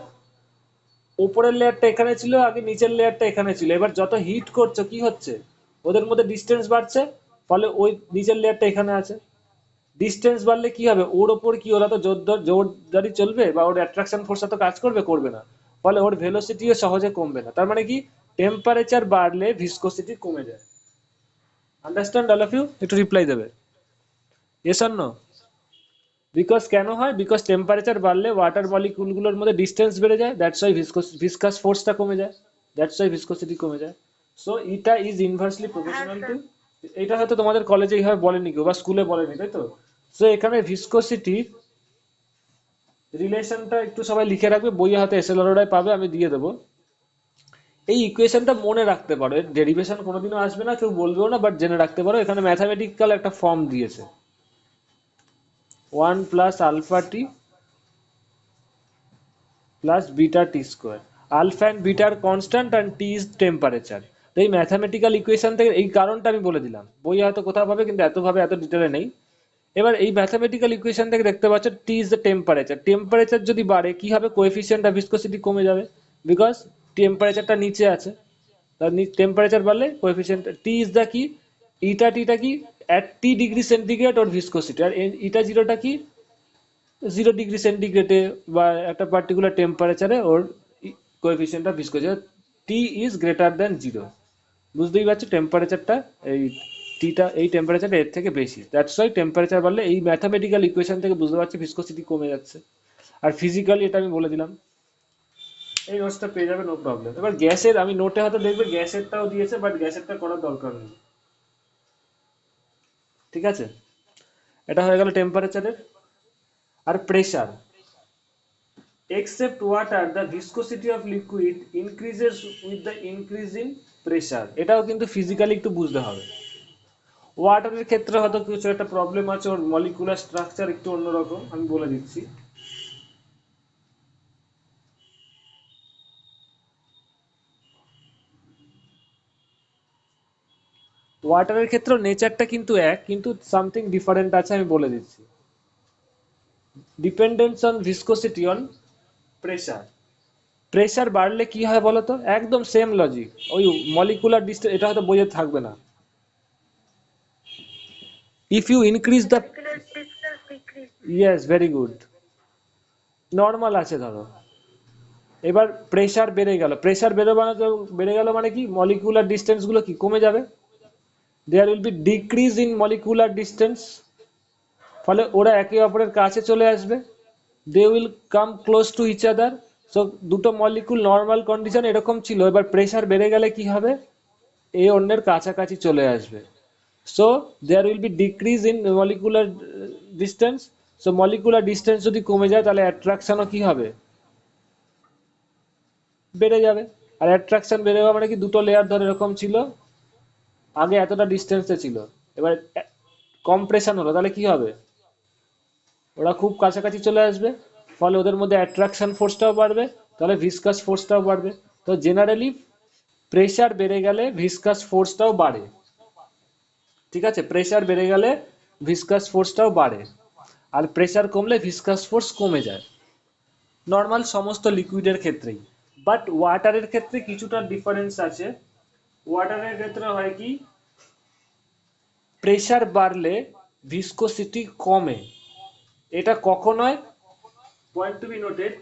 উপরের লেয়ারটা এখানে ছিল আগে, নিচের লেয়ারটা এখানে ছিল, এবার যত হিট করছো কি হচ্ছে, ওদের মধ্যে ডিস্টেন্স বাড়ছে, ফলে ওই নিচের লেয়ারটা এখানে আছে। ডিস্টেন্স বাড়লে কি হবে, ওর ওপর কি, ওরা তো জোরদারি চলবে বা ওর অ্যাট্রাকশন ফোর্স তো কাজ করবে, করবে না। ফলে ওর ভেলোসিটিও সহজে কমবে না। তার মানে কি, টেম্পারেচার বাড়লে ভিসকোসিটি কমে যায়। Understand all of you? একটু রিপ্লাই দেবে, ইয়েস অর নো। বিকজ কেন হয়, বিকজ টেম্পারেচার বাড়লে ওয়াটার মলিকুলগুলোর মধ্যে ডিস্টেন্স বেড়ে যায়, দ্যাটস ওয়াই ভিসকাস ফোর্সটা কমে যায়, দ্যাটস ওয়াই ভিসকোসিটি কমে যায়। সো এটা ইজ ইনভার্সলি হ্যাঁ প্রপোর্শনাল টু, স্যার। এটা হয়তো তোমাদের কলেজে এইভাবে বলেনি কেউ বা স্কুলে বলেনি, তাই তো? সো এখানে ভিসকোসিটি রিলেশনটা একটু সবাই লিখে রাখবে, বইয়ে হয়তো এসএলআরআই পাবে, আমি দিয়ে দেবো। এই ইকুয়েশনটা মনে রাখতে পারো, এর ডেরিভেশন কোনোদিনও আসবে না, কেউ বলবেও না, বাট জেনে রাখতে পারো। এখানে ম্যাথামেটিক্যাল একটা ফর্ম দিয়েছে, 1 + α t plus beta T square. Alpha and বিটার constant and T is temperature. তো এই ম্যাথামেটিক্যাল ইকুয়েশন থেকে এই কারণটা আমি বলে দিলাম, বই হয়তো কোথাও পাবে কিন্তু এতভাবে এত ডিটেলে নেই। এবার এই ম্যাথামেটিক্যাল ইকুয়েশন থেকে দেখতে পাচ্ছ টি ইজ দ্য টেম্পারেচার। টেম্পারেচার যদি বাড়ে কি হবে, কোএফিসিয়েন্ট অফ ভিসকোসিটি কমে যাবে, বিকজ টেম্পারেচারটা নিচে আছে। তার টেম্পারেচার বাড়লে কোএফিসিয়েন্ট টি ইজ দ্য কি, টিটা কি, অ্যাট টি ডিগ্রি সেন্টিগ্রেড ওর ভিসকোসিটি, আর ইটা জিরোটা কি, 0 ডিগ্রি সেন্টিগ্রেডে বা একটা পার্টিকুলার টেম্পারেচারে ওর coefficient of viscosity, T is greater than 0। বুঝতেই পারছো টেম্পারেচারটা, এই টিটা, এই টেম্পারেচারটা এর থেকে বেশি, দ্যাটস ওয়াই টেম্পারেচার বাড়লে এই ম্যাথামেটিক্যাল ইকুয়েশন থেকে বুঝতে পারছি ভিসকোসিটি কমে যাচ্ছে। আর ফিজিক্যালি এটা আমি বলে দিলাম। এই নোটসটা পেয়ে যাবে, নো প্রবলেম। এবার গ্যাসের, আমি নোটে হয়তো দেখবে গ্যাসেরটাও দিয়েছে, বাট গ্যাসেরটা করার দরকার নেই। ঠিক আছে, এটা হয়ে গেল টেম্পারেচারের। আর pressure, except water the viscosity of liquid increases with the increase in pressure। এটাও কিন্তু ফিজিক্যালি একটু বুঝতে হবে। ওয়াটারের ক্ষেত্রে হয়তো কিছু একটা প্রবলেম আছে, ওর মলিকুলার স্ট্রাকচার একটু অন্যরকম, আমি বলে দিচ্ছি। ওয়াটারের ক্ষেত্রে নেচারটা কিন্তু এক, কিন্তু সামথিং ডিফারেন্ট আছে, আমি বলে দিচ্ছি। Dependence on viscosity on pressure. Pressure বাড়লে কি হয় বলো তো, একদম সেম লজিক, ওই মলিকুলার ডিস্টেন্স, এটা হয়তো বইয়ে থাকবে না। If you increase the, molecular distance decrease. Yes, very good. Normal আছে ধরো, এবার প্রেসার বেড়ে গেল, প্রেসার বেড়ে গেল মানে কি, মলিকুলার ডিস্টেন্স গুলো কি কমে যাবে, there will be decrease in molecular distance, ফলে ওরা একে অপরের কাছে চলে আসবে, they will come close to each other. So দুটো মলিকুল নর্মাল কন্ডিশন এরকম ছিল, এবার প্রেসার বেড়ে গেলে কি হবে, এ অন্যের কাছাকাছি চলে আসবে। So there will be decrease in molecular distance. So molecular distance যদি কমে যায় তাহলে অ্যাট্রাকশনও কি হবে, বেড়ে যাবে। আর অ্যাট্রাকশন বেড়ে যাওয়া মানে কি, দুটো লেয়ার ধরে এরকম ছিল, আগে এতটা ডিস্টেন্সে ছিল, এবার কম্প্রেশন হলো, তাহলে কি হবে, ওরা খুব কাছাকাছি চলে আসবে, ফলে ওদের মধ্যে অ্যাট্রাকশন ফোর্সটাও বাড়বে, তাহলে ভিসকাস ফোর্সটাও বাড়বে। তো জেনারেলি প্রেসার বেড়ে গেলে ভিসকাস ফোর্সটাও বাড়ে, ঠিক আছে, প্রেসার বেড়ে গেলে ভিসকাস ফোর্সটাও বাড়ে, আর প্রেসার কমলে ভিসকাস ফোর্স কমে যায়, নর্মাল সমস্ত লিকুইডের ক্ষেত্রেই। বাট ওয়াটারের ক্ষেত্রে কিছুটা ডিফারেন্স আছে। ওয়াটারের ক্ষেত্রে হয় কি, প্রেসার বাড়লে ভিসকোসিটি কমে। এটা কখন হয়, point to be noted,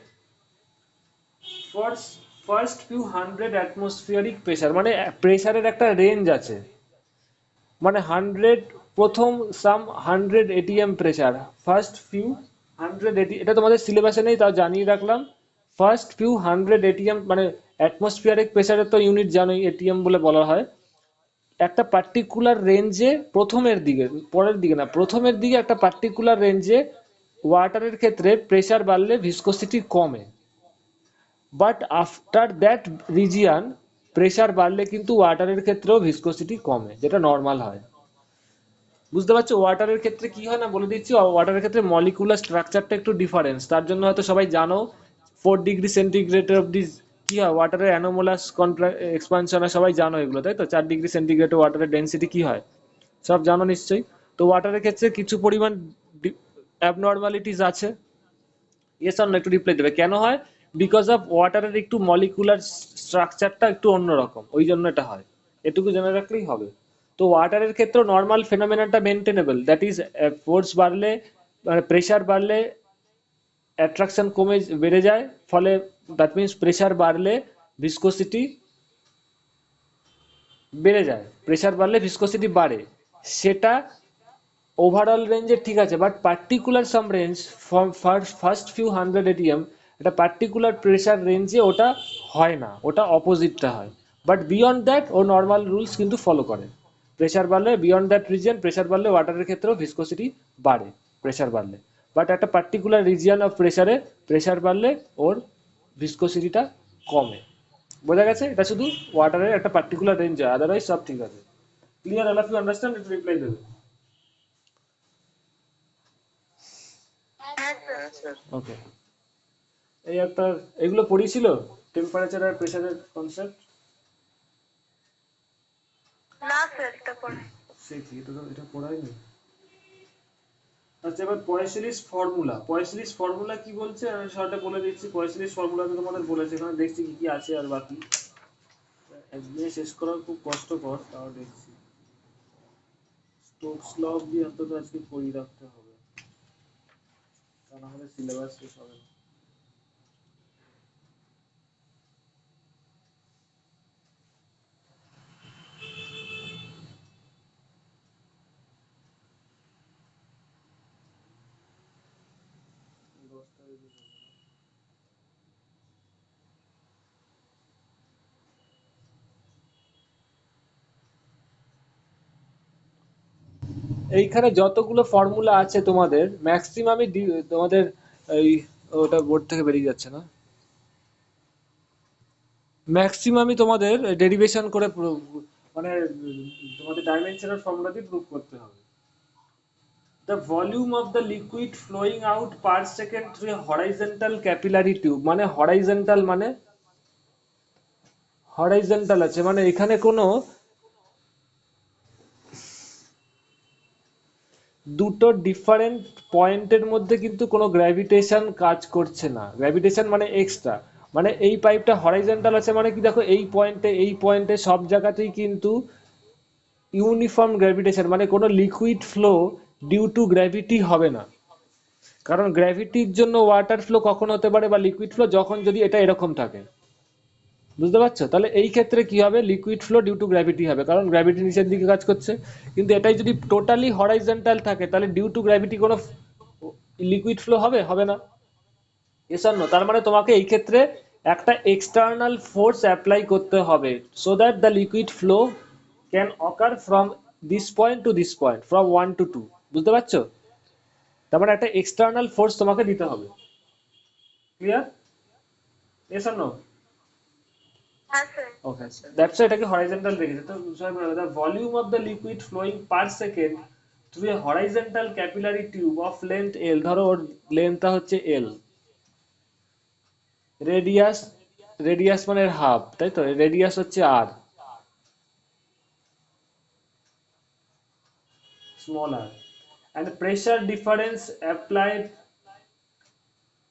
first first few hundred atmospheric pressure, মানে প্রেসারের একটা রেঞ্জ আছে, মানে 100, প্রথম some 100 ATM pressure, first few 100 ATM, এটা তোমাদের সিলেবাসে নেই তাও জানিয়ে রাখলাম। ফার্স্ট ফিউ 100 ATM মানে অ্যাটমসফিয়ারিক প্রেসারের তো ইউনিট জানোই, এটিএম বলে বলা হয়। একটা পার্টিকুলার রেঞ্জে প্রথমের দিকে, পরের দিকে না, প্রথমের দিকে একটা পার্টিকুলার রেঞ্জে ওয়াটারের ক্ষেত্রে প্রেসার বাড়লে ভিসকোসিটি কমে, but after that region pressure বাড়লে কিন্তু ওয়াটারের ক্ষেত্রেও ভিসকোসিটি কমে, যেটা নর্মাল হয়। বুঝতে পারছো ওয়াটারের ক্ষেত্রে কি হয় না, বলে দিচ্ছি। ওয়াটারের ক্ষেত্রে মলিকুলার স্ট্রাকচারটা একটু ডিফারেন্স, তার জন্য হয়তো সবাই জানো 4 ডিগ্রি সেন্টিগ্রেড অব্দি কি হয়, ওয়াটারের অ্যানোমালাস এক্সপানশন হয়, সবাই জানো এগুলো, তাই তো। 4 ডিগ্রি সেন্টিগ্রেডে ওয়াটারের ডেন্সিটি কি হয়, সব জানো নিশ্চয়ই। তো ওয়াটারের ক্ষেত্রে কিছু পরিমাণ অ্যাবনর্মালিটিস আছে, ইয়েস অর নো, একটু রিপ্লাই দেবে কেন হয়, বিকজ অফ ওয়াটারের একটু মলিকুলার স্ট্রাকচারটা একটু অন্যরকম, ওই জন্য এটা হয়, এটুকু জেনে রাখলেই হবে। তো ওয়াটারের ক্ষেত্রে নর্মাল ফেনোমেননটা মেনটেনেবল, দ্যাট ইজ ফোর্স বাড়লে, মানে প্রেসার বাড়লে অ্যাট্রাকশন বেড়ে যায়, ফলে দ্যাট মিনস প্রেসার বাড়লে ভিসকোসিটি বেড়ে যায়, প্রেসার বাড়লে ভিসকোসিটি বাড়ে, সেটা ওভারঅল রেঞ্জে ঠিক আছে, but particular some range from first few 100 ATM, একটা পার্টিকুলার প্রেসার রেঞ্জে ওটা হয় না, ওটা অপোজিটটা হয়। বাট বিয়ন্ড দ্যাট ও নর্মাল রুলস কিন্তু ফলো করে, প্রেসার বাড়লে বিয়ন্ড দ্যাট রিজিয়ন প্রেসার বাড়লে ওয়াটারের ক্ষেত্রেও ভিসকোসিটি বাড়ে প্রেসার বাড়লে, বাট একটা পার্টিকুলার রিজিয়ন অফ প্রেসারে প্রেসার বাড়লে ওর ভিসকোসিটিটা কমে। বোঝা গেছে, এটা শুধু ওয়াটারের একটা পার্টিকুলার রেঞ্জ হয়, আদারওয়াইজ সব ঠিক আছে। Clear, all of you understand, একটু রিপ্লাই দেবে। হ্যাঁ স্যার। হ্যাঁ স্যার। ওকে, এই একটা, এগুলো পড়িয়েছিল টেম্পারেচার আর প্রেসারের কনসেপ্ট, না স্যার, এটা পড়ে। সেই কি এটা পড়াইনি। আচ্ছা, এবার পয়সিলিস ফর্মুলা, পয়সিলিস ফর্মুলা কি বলছে আমি শর্টে বলে দিচ্ছি। পয়সিলিস ফর্মুলা তো তোমাদের বলেছে, এখানে দেখছি কি কি আছে আর বাকি, একদিনে শেষ করা খুব কষ্টকর, তাও দেখছি। স্টোকস ল অব্দি অন্তত আজকে পড়িয়ে রাখতে হবে, তা না হলে সিলেবাস শেষ হবে না। এইখানে যতগুলো ফর্মুলা আছে তোমাদের ম্যাক্সিমামই তোমাদের এই, ওটা বোর্ড থেকে বেরিয়ে যাচ্ছে না, ম্যাক্সিমামই তোমাদের ডেরিভেশন করে মানে তোমাদের ডাইমেনশনাল ফর্মুলা দিয়ে প্রুভ করতে হবে। The volume of the liquid flowing out per second through a horizontal capillary tube, মানে হরাইজন্টাল আছে, মানে এখানে কোনো দুটো ডিফারেন্ট পয়েন্টের মধ্যে কিন্তু কোনো গ্র্যাভিটেশন কাজ করছে না। গ্র্যাভিটেশন মানে এক্সট্রা, মানে এই পাইপটা হরাইজন্টাল আছে মানে কি, দেখো এই পয়েন্টে সব জায়গাতেই কিন্তু ইউনিফর্ম গ্র্যাভিটেশন, মানে কোনো liquid flow due to gravity হবে না। কারণ গ্র্যাভিটির জন্য ওয়াটার ফ্লো কখন হতে পারে বা লিকুইড ফ্লো, যখন যদি এটা এরকম থাকে। বুঝতে পারছো? তাহলে এই ক্ষেত্রে কি হবে, liquid flow due to gravity হবে, কারণ গ্র্যাভিটি নিচের দিকে কাজ করছে। কিন্তু এটাই যদি টোটালি হরাইজন্টাল থাকে তাহলে ডিউ টু গ্র্যাভিটি কোনো লিকুইড ফ্লো হবে হবে না। S or no? তার মানে তোমাকে এই ক্ষেত্রে একটা এক্সটার্নাল ফোর্স অ্যাপ্লাই করতে হবে so that the liquid flow can ochre from this point to this point, from 1 to 2। বুঝতে পারছো? তার মানে একটা এক্সটার্নাল ফোর্স তোমাকে দিতে হবে। ক্লিয়ার? Yes or no? হ্যাঁ স্যার। ওকে, দ্যাটস এটাকে হরাইজন্টাল রেখেছে। তো সবাই বলে the volume of the liquid flowing per second through a horizontal capillary tube of length L, ধরো ওর লেন্থটা হচ্ছে এল, রেডিয়াস, রেডিয়াস মানে হাফ, তাই তো, রেডিয়াস হচ্ছে R, small R, and pressure difference applied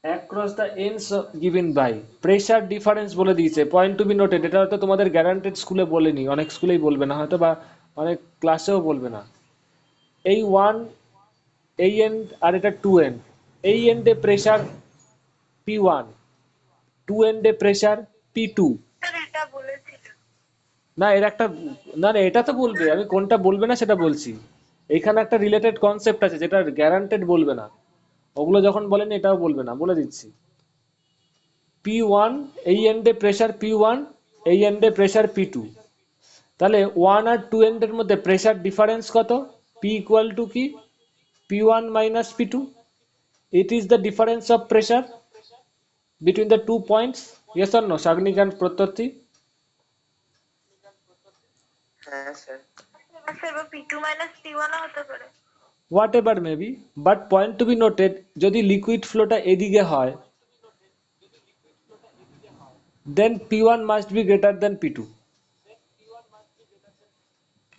across the ends given by, pressure difference বলে দিয়েছে, পয়েন্ট টু বি নোটেড। এটা হয়তো তোমাদের গ্যারান্টেড স্কুলে বলেনি, অনেক স্কুলেই বলবে না হয়তো, বা অনেক ক্লাসেও বলবে না। এই ওয়ান, এই এন্ড আর এটা টু এন্ড, এই এন্ডে প্রেসার P1, টু এন্ডে প্রেসার P2। স্যার এটা বলেছিল। না এর একটা, না না এটা তো বলবে, আমি কোনটা বলবে না সেটা বলছি। এখানে একটা রিলেটেড কনসেপ্ট আছে যেটা গ্যারান্টেড বলবে না, ওগুলো যখন বলেনি এটাও বলবে না, বলে দিচ্ছি। P1, এই এন্ডে প্রেসার P1, এই এন্ডে প্রেসার P2। তাহলে ওয়ান আর টু এন্ডের মধ্যে প্রেসার ডিফারেন্স কত? P ইকুয়াল টু কি, P1 minus P2। It is the difference of pressure between the two points. Yes or no, Sagnik and Pratyarthi? হ্যাঁ স্যার। স্যার বা P2 মাইনাস P1 হতে পারে। Whatever maybe, but point to be noted, যদি liquid ফ্লোটা এদিকে হয় then P1 must be greater than P2।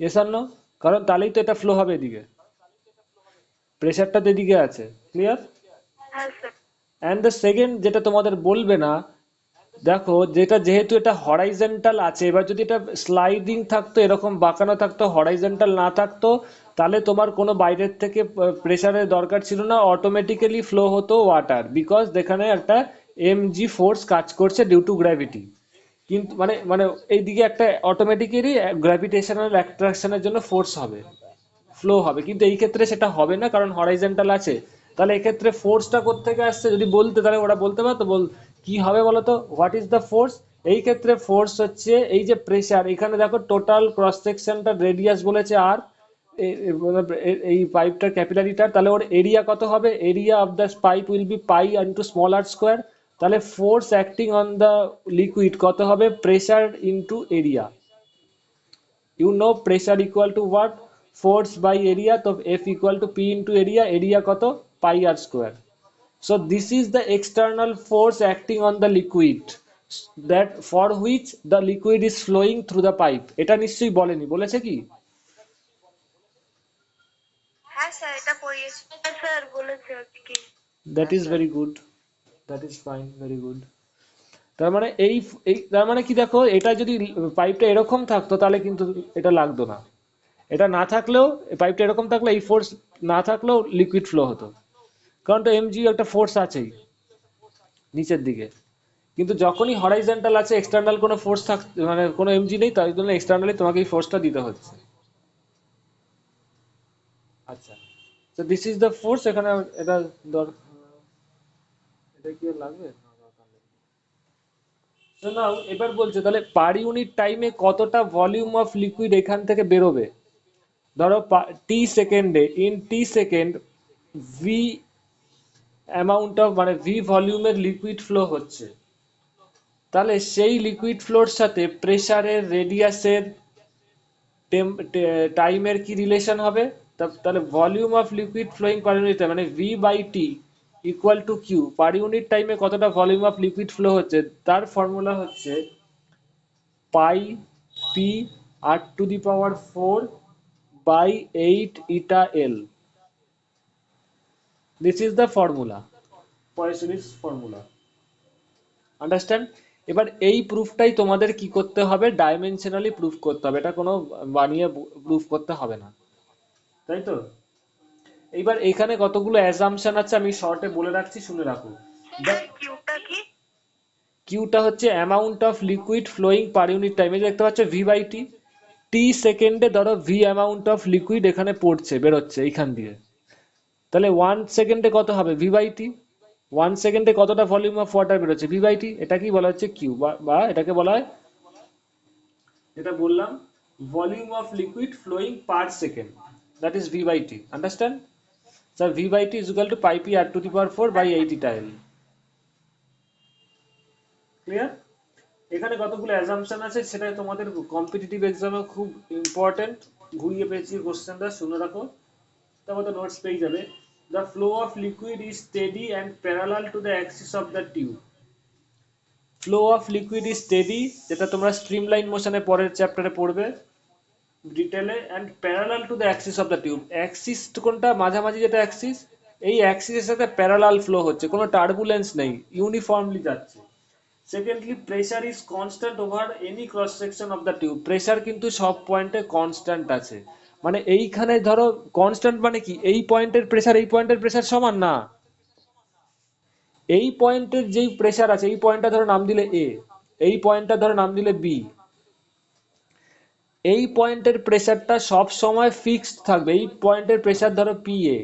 Yes or no? কারণ তাহলেই তো এটা ফ্লো হবে এদিকে, প্রেসারটা তো এদিকে আছে। ক্লিয়ার? হ্যাঁ স্যার। অ্যান্ড দ্য সেকেন্ড যেটা তোমাদের বলবে না, দেখো যেটা যেহেতু এটা হরাইজন্টাল আছে, এবার যদি এটা স্লাইডিং থাকতো, এরকম বাঁকানো থাকতো, হরাইজন্টাল না থাকতো, তাহলে তোমার কোনো বাইরের থেকে প্রেসারের দরকার ছিল না, অটোমেটিক্যালি ফ্লো হতো ওয়াটার, বিকজ এখানে একটা mg ফোর্স কাজ করছে ডিউ টু গ্র্যাভিটি। কিন্তু মানে মানে এইদিকে একটা অটোমেটিক্যালি গ্র্যাভিটেশনাল অ্যাট্রাকশনের জন্য ফোর্স হবে, ফ্লো হবে, কিন্তু এই ক্ষেত্রে সেটা হবে না কারণ হরাইজন্টাল আছে। তাহলে এক্ষেত্রে ফোর্সটা কোত্থেকে আসছে যদি বলতে, তাহলে ওরা বলতে পারতো, বল কি হবে বলতো, হোয়াট ইজ দ্য ফোর্স? এই ক্ষেত্রে ফোর্স হচ্ছে এই যে প্রেসার, এখানে দেখো টোটাল ক্রস সেকশনটা রেডিয়াস বলেছে আর, এই পাইপটার ক্যাপিলারিটার, তাহলে ওর এরিয়া কত হবে, area of the pipe will be pi into small R square. তাহলে force acting on the liquid কত হবে, pressure into area. you know pressure equal to what, force by area, তো F equal to P into area, area কত, pi r square। so this is the external force acting on the liquid, that for which the liquid is flowing through the pipe। এটা নিশ্চয়ই বলেনি, বলেছে কি? হ্যাঁ sir এটা পড়িয়েছি। হ্যাঁ sir বলেছে আজকে। that is very good, that is fine, very good। তার মানে এই এই তার মানে কি, দেখো এটা যদি পাইপটা এরকম থাকতো তাহলে কিন্তু এটা লাগতো না, এটা না থাকলেও, পাইপটা এরকম থাকলে, এই ফোর্স না থাকলেও লিকুইড ফ্লো হতো, কারণ তো এমজি একটা ফোর্স আছেই নিচের দিকে। কিন্তু যখনই হরাইজন্টাল আছে, এক্সটার্নাল কোনো ফোর্স থাক, মানে কোনো এমজি নেই, তাই জন্য এক্সটার্নালি তোমাকে এই ফোর্সটা দিতে হচ্ছে। আচ্ছা, তো দিস ইজ দ্য ফোর্স। এখানে এটা এটা কি আর লাগবে না, দরকার নেই। তো নাও এবার বলছে তাহলে পার ইউনিট টাইমে কতটা ভলিউম অফ লিকুইড এখান থেকে বেরোবে। ধরো টি সেকেন্ডে, in T second V amount of, মানে ভি ভলিউমের লিকুইড ফ্লো হচ্ছে, তাহলে সেই লিকুইড ফ্লোর সাথে প্রেসারের, রেডিয়াসের, টাইমের কি রিলেশন হবে? তাহলে volume of liquid flowing per unit time, মানে V by T equal to Q, per unit টাইমে কতটা ভলিউম অফ লিকুইড ফ্লো হচ্ছে, তার ফর্মুলা হচ্ছে pi P R to the power 4 by 8 eta L. This is the formula, Poiseuille's formula. Understand? এবার এই প্রুফটাই তোমাদের কি করতে হবে, ডাইমেনশনালি প্রুফ করতে হবে, এটা কোনো বানিয়ে প্রুফ করতে হবে না, তাই তো? এইবার এখানে কতগুলো অ্যাজাম্পশন আছে আমি শর্টে বলে রাখছি, শুনে রাখো। স্যার কিউটা কি? কিউটা হচ্ছে amount of liquid flowing per unit time. এই যে দেখতে পাচ্ছ ভি বাই টি, টি সেকেন্ডে ধরো ভি অ্যামাউন্ট অফ লিকুইড এখানে পড়ছে, বেরোচ্ছে এইখান দিয়ে, তাহলে 1 সেকেন্ডে কত হবে, ভি বাই টি। 1 সেকেন্ডে কতটা ভলিউম অফ ওয়াটার বেরোচ্ছে, ভি বাই টি। এটা কি বলা হচ্ছে, কিউ, বা এটাকে বলা হয়, যেটা বললাম, volume of liquid flowing per second, that is V by T. Understand? Sir V by T is equal to pi P R to the power 4 by 8 eta L. Clear? এখানে কতগুলো অ্যাজাম্পশন আছে, সেটা তোমাদের কম্পিটিটিভ এক্সামে খুব important, ঘুরিয়ে পেঁচিয়ে কোশ্চেনটা শুনে রাখো, তারপর তো নোটস পেয়ে যাবে। The flow of liquid is steady and parallel to the Axis of the tube. Flow of liquid is steady, যেটা তোমরা স্ট্রিমলাইন মোশনে পরের চ্যাপ্টারে পড়বে ডিটেলে, and parallel to the Axis of the tube. Axis কোনটা, মাঝামাঝি যেটা অ্যাক্সিস, এই অ্যাক্সিসের সাথে প্যারালাল ফ্লো হচ্ছে, কোনো টার্বুলেন্স নেই, ইউনিফর্মলি যাচ্ছে। Secondly, pressure is constant over any cross section of the tube. Pressure কিন্তু সব পয়েন্টে কনস্ট্যান্ট আছে, মানে এইখানে ধরো কনস্ট্যান্ট মানে কি, এই পয়েন্টের প্রেসার এই পয়েন্টের প্রেসার সমান না, এই পয়েন্টের যেই প্রেসার আছে, এই পয়েন্টটা ধরো নাম দিলে এ, এই পয়েন্টটা ধরো নাম দিলে বি, এই পয়েন্টের প্রেসারটা সব সময় ফিক্সড থাকবে। এই পয়েন্টের প্রেসার ধরো পি এ,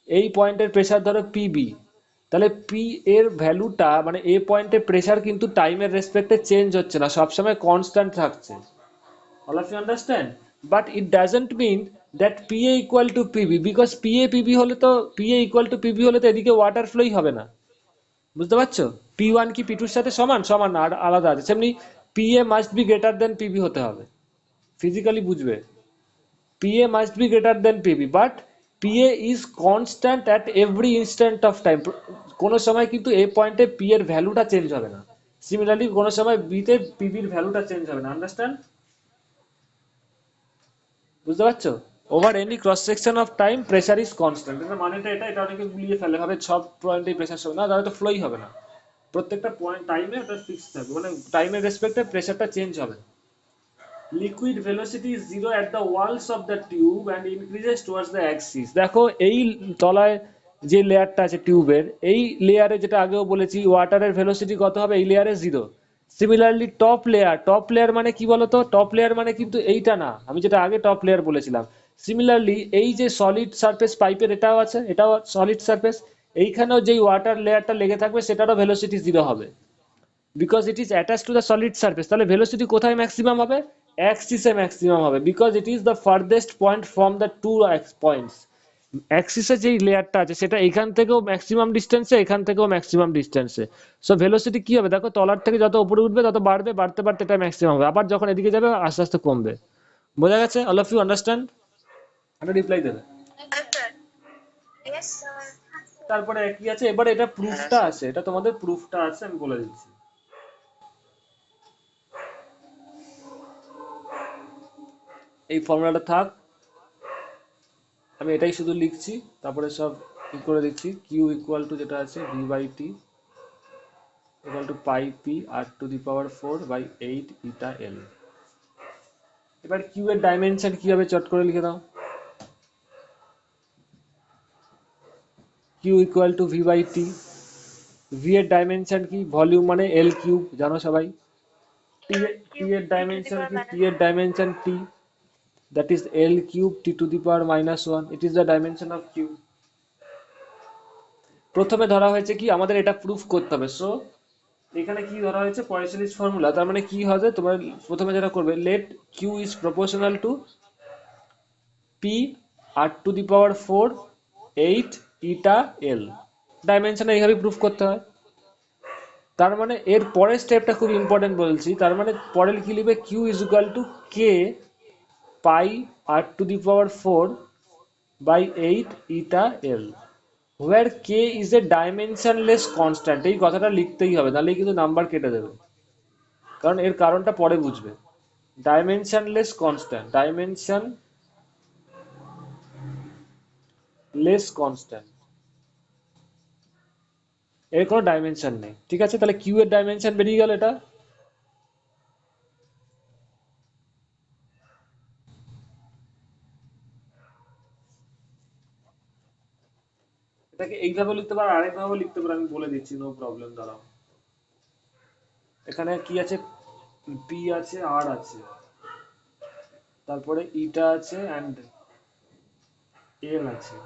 এই পয়েন্টের প্রেসার ধরো পিবি, তাহলে পি এর ভ্যালুটা মানে এ পয়েন্টের প্রেসার কিন্তু টাইমের রেসপেক্টে চেঞ্জ হচ্ছে না, সবসময় কনস্ট্যান্ট থাকছে। All of you understand? But it doesn't mean that P A equal to P B, because P A P B হলে তো, P A equal to P B হলে তো এদিকে ওয়াটার ফ্লোই হবে না, বুঝতে পারছো? পি ওয়ান কি পি টুর সাথে সমান, সমান না, আর আলাদা আছে। সেমনি P A must be greater than P B হতে হবে, ফিজিক্যালি বুঝবে। PA must be greater than PB, but PA is constant at every instant of time. কোনো সময় কিন্তু এই পয়েন্টে P এর ভ্যালুটা চেঞ্জ হবে না, সিমিলারলি কোনো সময় B তে PB এর ভ্যালুটা চেঞ্জ হবে না। আন্ডারস্ট্যান্ড? বুঝতে পারছো? Over any cross section of time pressure is constant, এটা মানেটা এটা, এটা অনেকে গুলিয়ে ফেলে, ভাবে সব পয়েন্টেই প্রেসার হবে না, তাহলে তো ফ্লোই হবে না, প্রত্যেকটা পয়েন্ট টাইমে ওটা ফিক্স থাকবে, মানে টাইমের রেসপেক্টে প্রেসারটা চেঞ্জ হবে। Liquid velocity is zero at the walls of the tube and increases towards the Axis. দেখো এই তলায় যে লেয়ারটা আছে টিউবের, এই লেয়ারে যেটা আগেও বলেছি, ওয়াটারের ভেলোসিটি কত হবে, এই লেয়ারে zero. Similarly top layer, top layer মানে কি বলতো, টপ লেয়ার মানে কিন্তু এইটা না, আমি যেটা আগে টপ লেয়ার বলেছিলাম। সিমিলারলি এই যে সলিড সারফেস পাইপের এটাও আছে, এটাও সলিড সারফেস, এইখানেও যেই ওয়াটার লেয়ারটা লেগে থাকবে সেটারও ভেলোসিটি জিরো হবে, because it is attach to the solid surface. তাহলে ভেলোসিটি কোথায় ম্যাক্সিমাম হবে, অ্যাক্সিসে ম্যাক্সিমাম হবে, because it is the farthest point from the two points. অ্যাক্সিসে যেই লেয়ারটা আছে সেটা এখান থেকেও ম্যাক্সিমাম ডিস্টেন্সে, এখান থেকেও ম্যাক্সিমাম ডিস্টেন্সে। সো ভেলোসিটি কি হবে, দেখো তলার থেকে যত উপরে উঠবে তত বাড়বে, বাড়তে বাড়তে এটা ম্যাক্সিমাম হবে, আবার যখন এদিকে যাবে আস্তে আস্তে কমবে। বোঝা গেছে? All of you understand? একটা রিপ্লাই দেবে। Yes, sir. Yes, sir. তারপরে কি আছে, এবারে এটা হ্যাঁ প্রুফটা স্যার। আছে, এটা তোমাদের প্রুফটা আছে, আমি বলে দিচ্ছি। এই ফর্মুলাটা থাক, আমি এটাই শুধু লিখছি, তারপরে সব ই করে দিচ্ছি। কিউ ইকুয়াল টু যেটা আছে V by T equal to pi P R to the power 4/8 eta L. এবার কিউ এর ডাইমেনশন কি হবে চট করে লিখে দাও। Q equal to V by T, V এর ডাইমেনশন কি, ভলিউম মানে এল কিউব, জানো সবাই। টি Sir, টি Q এর T to the dimension power কি, টি minus এর 1. Dimension T, that is L cube T to the power -1, it is the dimension of Q। প্রথমে ধরা হয়েছে কি, আমাদের এটা প্রুফ করতে হবে, সো এখানে কি ধরা হয়েছে, পয়সলিস ফর্মুলা। তার মানে কি হবে, তোমার প্রথমে যেটা করবে, let Q is proportional to P R to the power 4/8 eta L. Dimension এইভাবে প্রুফ করতে হয়। তার মানে এর পরের স্টেপটা খুব ইম্পর্টেন্ট বলছি, তার মানে পরে কি লিখবে, Q is equal to K pi R to the power 4/8 eta L, where k is a dimensionless constant। এই কথাটা লিখতেই হবে, নাহলে কিন্তু নাম্বার কেটে দেবে, কারণ এর কারণটা পরে বুঝবে। ডাইমেনশনলেস কনস্ট্যান্ট, ডাইমেনশনলেস কনস্ট্যান্ট, এর কোনো ডাইমেনশন নেই, ঠিক আছে? তাহলে কিউ এর ডাইমেনশন বেরিয়ে গেল এটা। এটাকে এইভাবে লিখতে পারো, আরেকভাবে লিখতে পারো, আমি বলে দিচ্ছি, নো প্রবলেম, দাঁড়াও। এখানে কি আছে? পি আছে, আর আছে, তারপরে ইটা আছে অ্যান্ড এল আছে,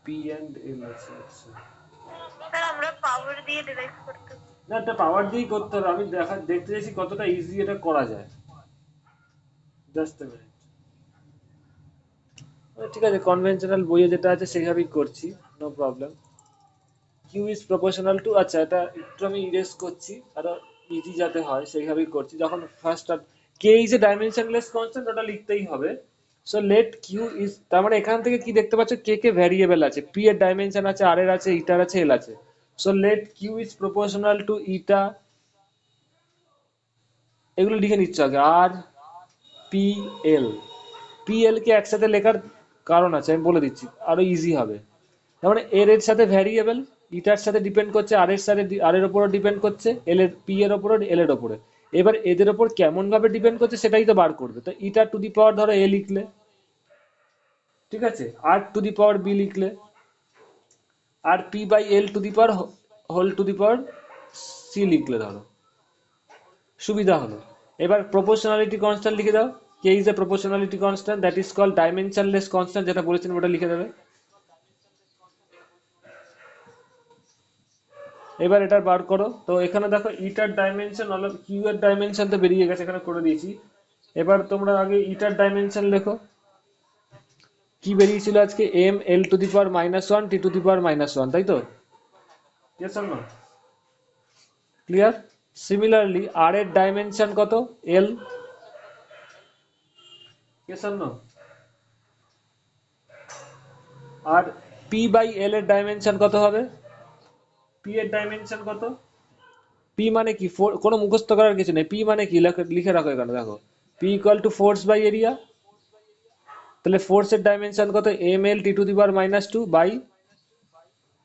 পি অ্যান্ড এল আছে। আচ্ছা, স্যার আমরা পাওয়ার দিয়ে ডিরাইভ করতে পারি। না এটা পাওয়ার দিয়েই করতে হবে, আমি দেখতে চাইছি কতটা ইজি এটা করা যায়। Just a minute. ঠিক আছে, কনভেনশনাল বইয়ে যেটা আছে সেইভাবেই করছি, no problem. Q is proportional to, আচ্ছা এটা একটু আমি ইরেজ করছি, আরো ইজি যাতে হয় সেইভাবেই করছি। যখন first K is a dimensionless constant, ওটা লিখতেই হবে। সো লেট কিউ ইজ, তার মানে এখান থেকে কি দেখতে পাচ্ছ, কে কে ভ্যারিয়েবল আছে, পি এর ডাইমেনশন আছে, আর এর আছে, ইটার আছে, এল আছে। So let Q is proportional to eta, এগুলো লিখে নিচ্ছ আগে, আর পি এল। পি এল কে একসাথে লেখার কারণ আছে, আমি বলে দিচ্ছি, আরো ইজি হবে। তার মানে এর এর সাথে ভ্যারিয়েবল, ইটার সাথে ডিপেন্ড করছে, আর এর সাথে, আর এর উপরও ডিপেন্ড করছে, এল এর, পি এর উপরে, এল এর উপরে। এবার এদের উপর কেমন ভাবে ডিপেন্ড করছে সেটাই তো বার করবে। তো ইটা টু দি পাওয়ার ধরো এ লিখলে, ঠিক আছে, আর টু দি পাওয়ার বি লিখলে, আর P by L to the power whole to the power C লিখলে, ধরো সুবিধা হলো। এবার প্রপোর্শনালিটি কনস্ট্যান্ট লিখে দাও। K is a proportionality constant, that is called dimensionless constant, যেটা বলেছেন ওটা লিখে দেবে। এবার এটা বার করো। তো এখানে দেখো ইটার ডাইমেনশন হলো, কিউ এর ডাইমেনশন তো বেরিয়ে গেছে, এখানে করে দিয়েছি। এবার তোমরা আগে ইটার ডাইমেনশন লেখো। কি বেরিয়েছিল আজকে? M L to the power -1 T to the power -1, তাই তো? Yes or no? Clear? Similarly R এর ডাইমেনশন কত? এল। Yes or no? আর পি বাই এল এর ডাইমেনশন কত হবে? পি এর ডাইমেনশন কত? পি মানে কি? কোনো মুখস্থ করার কিছু নেই। পি মানে কি লিখে রাখো এখানে, দেখো, P equal to force by area. তাহলে ফোর্সের ডাইমেনশন কত? M L T to the power -2 by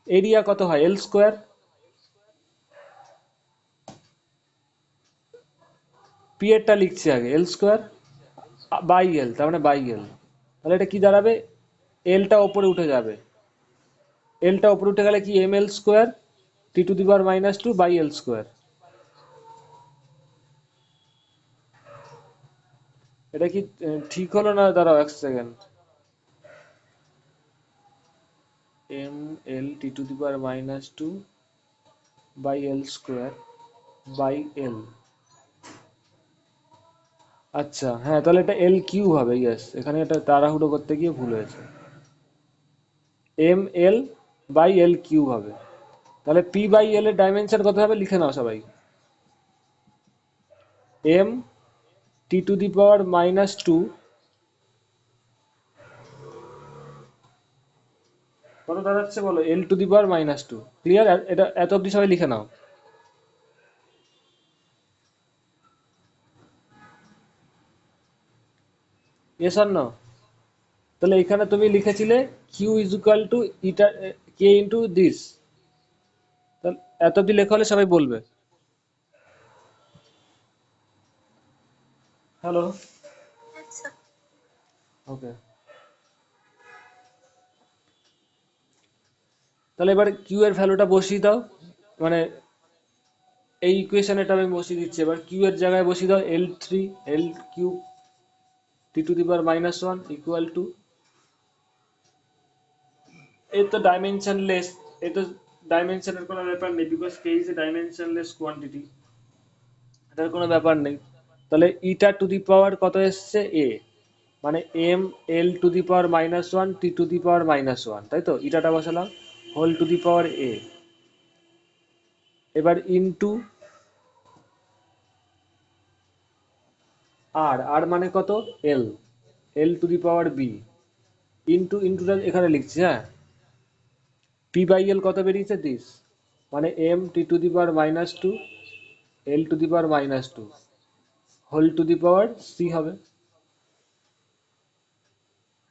area কত হয়? এল স্কোয়ার। পি এরটা লিখছি আগে, এল স্কোয়ার বাই এল, তার মানে বাই এল। তাহলে এটা কি দাঁড়াবে? এলটা ওপরে উঠে যাবে, এলটা ওপরে উঠে গেলে কি? M L square T to the power -2 by L square. এটা কি ঠিক হলো না? দাঁড়াও এক second. M L T to the power -2 by L square by L. আচ্ছা হ্যাঁ, তাহলে এটা এল কিউ হবে। ইয়েস, এখানে এটা তাড়াহুড়ো করতে গিয়ে ভুল হয়েছে, M L by L cube হবে। তাহলে পি বাই এল এর ডাইমেনশন কত হবে লিখে নাও সবাই। M T to the power -2, কত দাঁড়াচ্ছে বলো? এল টু দি পাওয়ার -2। ক্লিয়ার? এটা এত অব্দি সবাই লিখে নাও। ইয়েস আর নো? তাহলে এখানে তুমি লিখেছিলে Q is equal to eta, K into this. তাহলে এত অব্দি লেখা হলে সবাই বলবে। হ্যালো? আচ্ছা ওকে, তাহলে এবার কিউ এর ভ্যালুটা বসিয়ে দাও, মানে এই ইকুয়েশন এটা আমি বসিয়ে দিচ্ছি। এবার কিউ এর জায়গায় বসিয়ে দাও L3 L cube T to the power -1 equal to, এর তো ডাইমেনশনলেস, এ তো ডাইমেনশনের কোনো ব্যাপার নেই, because K is a dimensionless quantity, এটার কোনো ব্যাপার নেই। তাহলে ইটা টু দি পাওয়ার কত এসছে? এ, মানে M L to the power -1 T to the power -1, তাই তো? ইটাটা বসালাম, হোল টু দি পাওয়ার এ। এবার ইনটু আর, আর মানে কত? L, L to the power B, into, ইনটুটা এখানে লিখছি, হ্যাঁ। পি বাই এল কত বেরিয়েছে? দিস, মানে M T to the power -2 L to the power -2 whole to the power C হবে।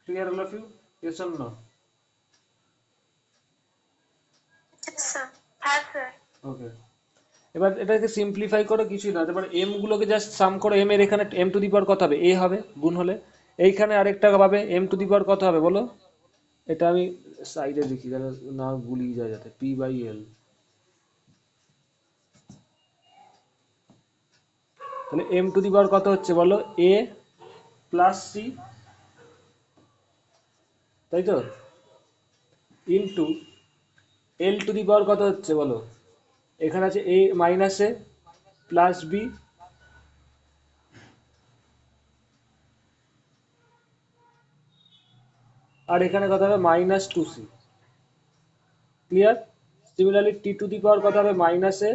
Clear all of you? Yes or no? হ্যাঁ sir. Okay, এবার এটাকে সিম্পলিফাই করো, কিছুই না, এবার এম গুলোকে জাস্ট সাম করো। এম এর এখানে এম টু দি পাওয়ার কত হবে? এ হবে গুণ হলে। এইখানে আরেকটা পাবে এম টু দি পাওয়ার কত হবে বলো? এটা আমি সাইডে লিখি যেন না গুলিয়ে যায়, যাতে পি বাই এল। তাহলে এম টু দি পাওয়ার কত হচ্ছে বলো? এ প্লাস সি, তাই তো, into L to the power কত হচ্ছে বলো? এখানে আছে A minus A plus B, আর এখানে কত হবে? Minus two C. Clear? Similarly T to the power কত হবে? Minus A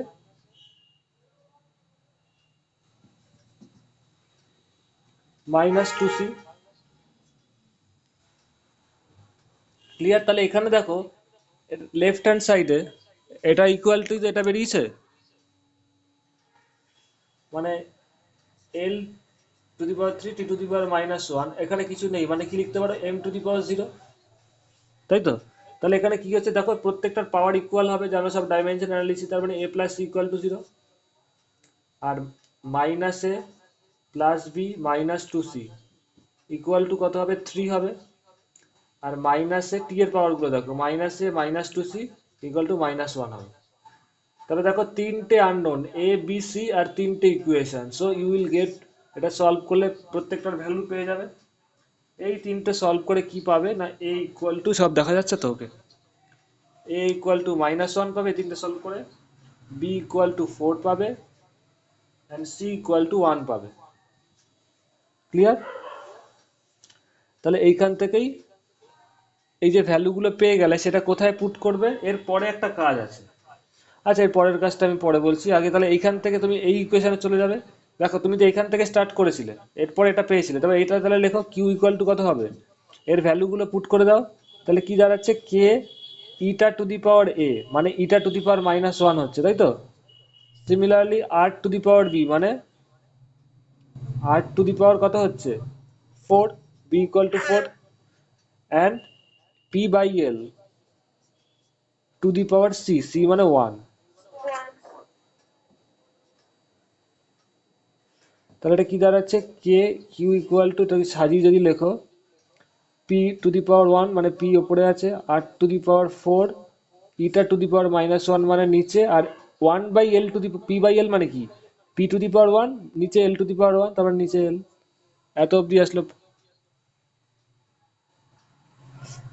minus two C. Clear? তাহলে এখানে দেখো লেফট হ্যান্ড সাইডে এটা ইকুয়াল টু এটা বেরিয়েছে, মানে L to the power three T to the power minus one, এখানে কিছু নেই, মানে কি লিখতে পারো? M to the power zero, তাই তো? তাহলে এখানে কি হচ্ছে দেখো, প্রত্যেকটার পাওয়ার ইকুয়াল হবে, জানো সব ডাইমেনশন অ্যানালিসিস, তার মানে A plus C equal to zero, আর minus A plus B minus two C equal to কত হবে? থ্রি হবে। আর মাইনাস এ টি এর পাওয়ার গুলো দেখো, minus A minus two C equal to minus one হবে। তাহলে দেখো তিনটে আননোন এ বি সি আর তিনটে equation, so you will get, এটা সলভ করলে প্রত্যেকটার ভ্যালু পেয়ে যাবে। এই তিনটে সলভ করে কি পাবে না, এ ইকুয়াল টু, সব দেখা যাচ্ছে তো? Okay, A equal to minus one পাবে তিনটে সলভ করে, বি ইকুয়াল টু ফোর পাবে, and C equal to one পাবে। ক্লিয়ার? তাহলে এইখান থেকেই এই যে ভ্যালুগুলো পেয়ে গেলে সেটা কোথায় পুট করবে? এর পরে একটা কাজ আছে। আচ্ছা, এর পরের কাজটা আমি পরে বলছি, আগে তাহলে এইখান থেকে তুমি এই ইকুয়েশনে চলে যাবে। দেখো তুমি তো এইখান থেকে স্টার্ট করেছিলে, এরপরে এটা পেয়েছিলে, তবে এইটা তাহলে লেখো কিউ ইকুয়াল টু কত হবে? এর ভ্যালুগুলো পুট করে দাও। তাহলে কি দাঁড়াচ্ছে? কে ইটা টু দি পাওয়ার এ, মানে eta to the power minus one হচ্ছে, তাই তো? Similarly R to the power B, মানে আর টু দি পাওয়ার কত হচ্ছে? Four, B equal to four, and P by L to the power C, C মানে one. One. তাহলে এটা কি দাঁড়াচ্ছে? কে কিউ ইকুয়াল টু, সাজিয়ে যদি লেখো, P to the power one মানে পি ওপরে আছে, আর to the power four, eta to the power minus one মানে নিচে, আর one by L to the P by L মানে কি? P to the power one, নিচে L to the power one, তারপর নিচে এল। এত অবধি আসলো,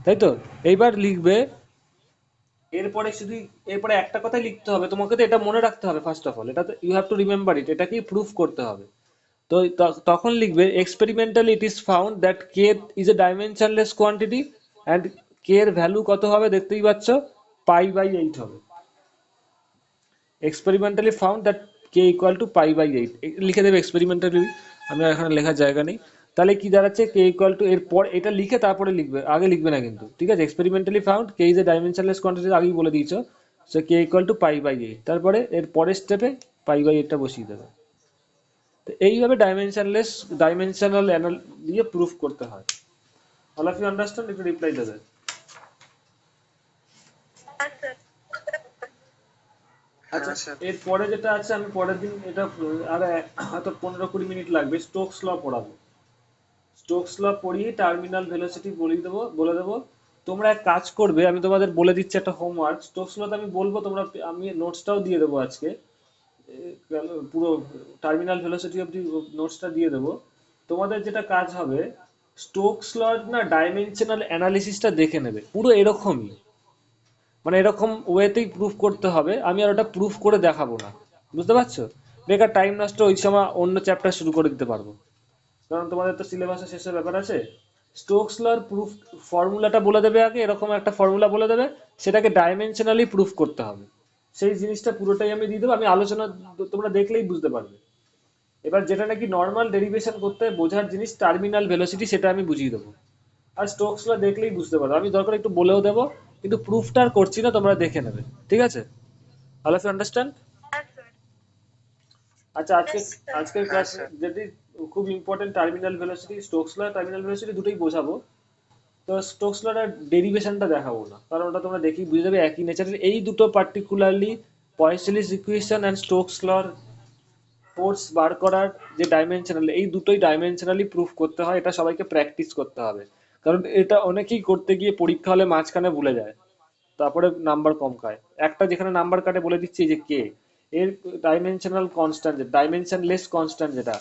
তাই তো? এইবার লিখবে, এরপরে শুধু, এরপরে একটা কথাই লিখতে হবে তোমাকে, তো এটা মনে রাখতে হবে ফার্স্ট অফ অল, এটা তো you have to remember it, এটাকেই প্রুফ করতে হবে। তো তখন লিখবে experimentally it is found that K is a dimensionless quantity, and K এর ভ্যালু কত হবে দেখতেই পাচ্ছ, পাই বাই এইট হবে। Experimentally found that K equal to pi by eight, লিখে দেবে এক্সপেরিমেন্টালি, আমি আর এখানে লেখার জায়গা নেই। তাহলে কি দাঁড়াচ্ছে? কে ইকুয়াল টু, এরপর এটা লিখে তারপরে লিখবে, আগে লিখবে না কিন্তু, ঠিক আছে? Experimentally found K is a dimensionless quantity আগেই বলে দিয়েছো, so K equal to pi by eight, তারপরে এর পরের স্টেপে পাই বাই এইটটা বসিয়ে দেবে। তো এইভাবে ডাইমেনশনাল দিয়ে প্রুফ করতে হয়। All of you understand? একটু রিপ্লাই দেবে। হ্যাঁ স্যার। আচ্ছা, হ্যাঁ স্যার। এর পরে যেটা আছে আমি পরের দিন এটা আর হয়তো 15-20 মিনিট লাগবে, স্টোকস ল পড়াবো। স্টোকস ল পড়িয়ে টার্মিনাল ভেলোসিটি বলে দেবো। তোমরা এক কাজ করবে, আমি তোমাদের বলে দিচ্ছি একটা হোমওয়ার্ক, স্টোকস ল তো আমি বলবো, তোমরা, আমি নোটসটাও দিয়ে দেবো আজকে, পুরো টার্মিনাল ভেলোসিটি অব্দি নোটসটা দিয়ে দেবো। তোমাদের যেটা কাজ হবে, স্টোকস ল না ডাইমেনশনাল অ্যানালিসিসটা দেখে নেবে, পুরো এরকমই, মানে এরকম ওয়েতেই প্রুফ করতে হবে, আমি আর ওটা প্রুফ করে দেখাবো না, বুঝতে পারছো? বেকার টাইম নষ্ট, ওই সময় অন্য চ্যাপ্টার শুরু করে দিতে পারবো, কারণ তোমাদের তো সিলেবাসে শেষের ব্যাপার আছে। স্টোকস লর প্রুফ ফর্মুলাটা বলে দেবে আগে, এরকম একটা ফর্মুলা বলে দেবে, সেটাকে ডাইমেনশনালি প্রুফ করতে হবে, সেই জিনিসটা পুরোটাই আমি দিয়ে দেবো, আমি আলোচনা তোমরা দেখলেই বুঝতে পারবে। এবার যেটা নাকি নর্মাল ডেরিভেশন করতে বোঝার জিনিস, টার্মিনাল ভেলোসিটি, সেটা আমি বুঝিয়ে দেবো। আর স্টোকস ল দেখলেই বুঝতে পারবে, আমি দরকার একটু বলেও দেবো, কিন্তু প্রুফটা আর করছি না, তোমরা দেখে নেবে, ঠিক আছে? All of you understand? হ্যাঁ স্যার। আচ্ছা, আজকে, ইয়েস স্যার। আজকের হ্যাঁ ক্লাস স্যার। যদি খুব ইম্পর্টেন্ট টার্মিনাল ভেলোসিটি, স্টোকস ল টার্মিনাল ভেলোসিটি দুটোই বোঝাবো। তো স্টোকস লর ডেরিভেশনটা দেখাবো না, কারণ ওটা তোমরা দেখি বুঝে যাবে একই নেচারের। এই দুটো particularly Poiseuille's equation and Stokes law force বার করার যে ডাইমেনশনাল, এই দুটোই ডাইমেনশনালি প্রুফ করতে হয়, এটা সবাইকে প্র্যাকটিস করতে হবে। কারণ এটা অনেকেই করতে গিয়ে পরীক্ষা হলে মাঝখানে ভুলে যায়, তারপরে নাম্বার কম খায়। একটা যেখানে নাম্বার কাটে বলে দিচ্ছি, এই যে কে, এর ডাইমেনশনাল কনস্ট্যান্ট, ডাইমেনশনলেস কনস্ট্যান্ট যেটা,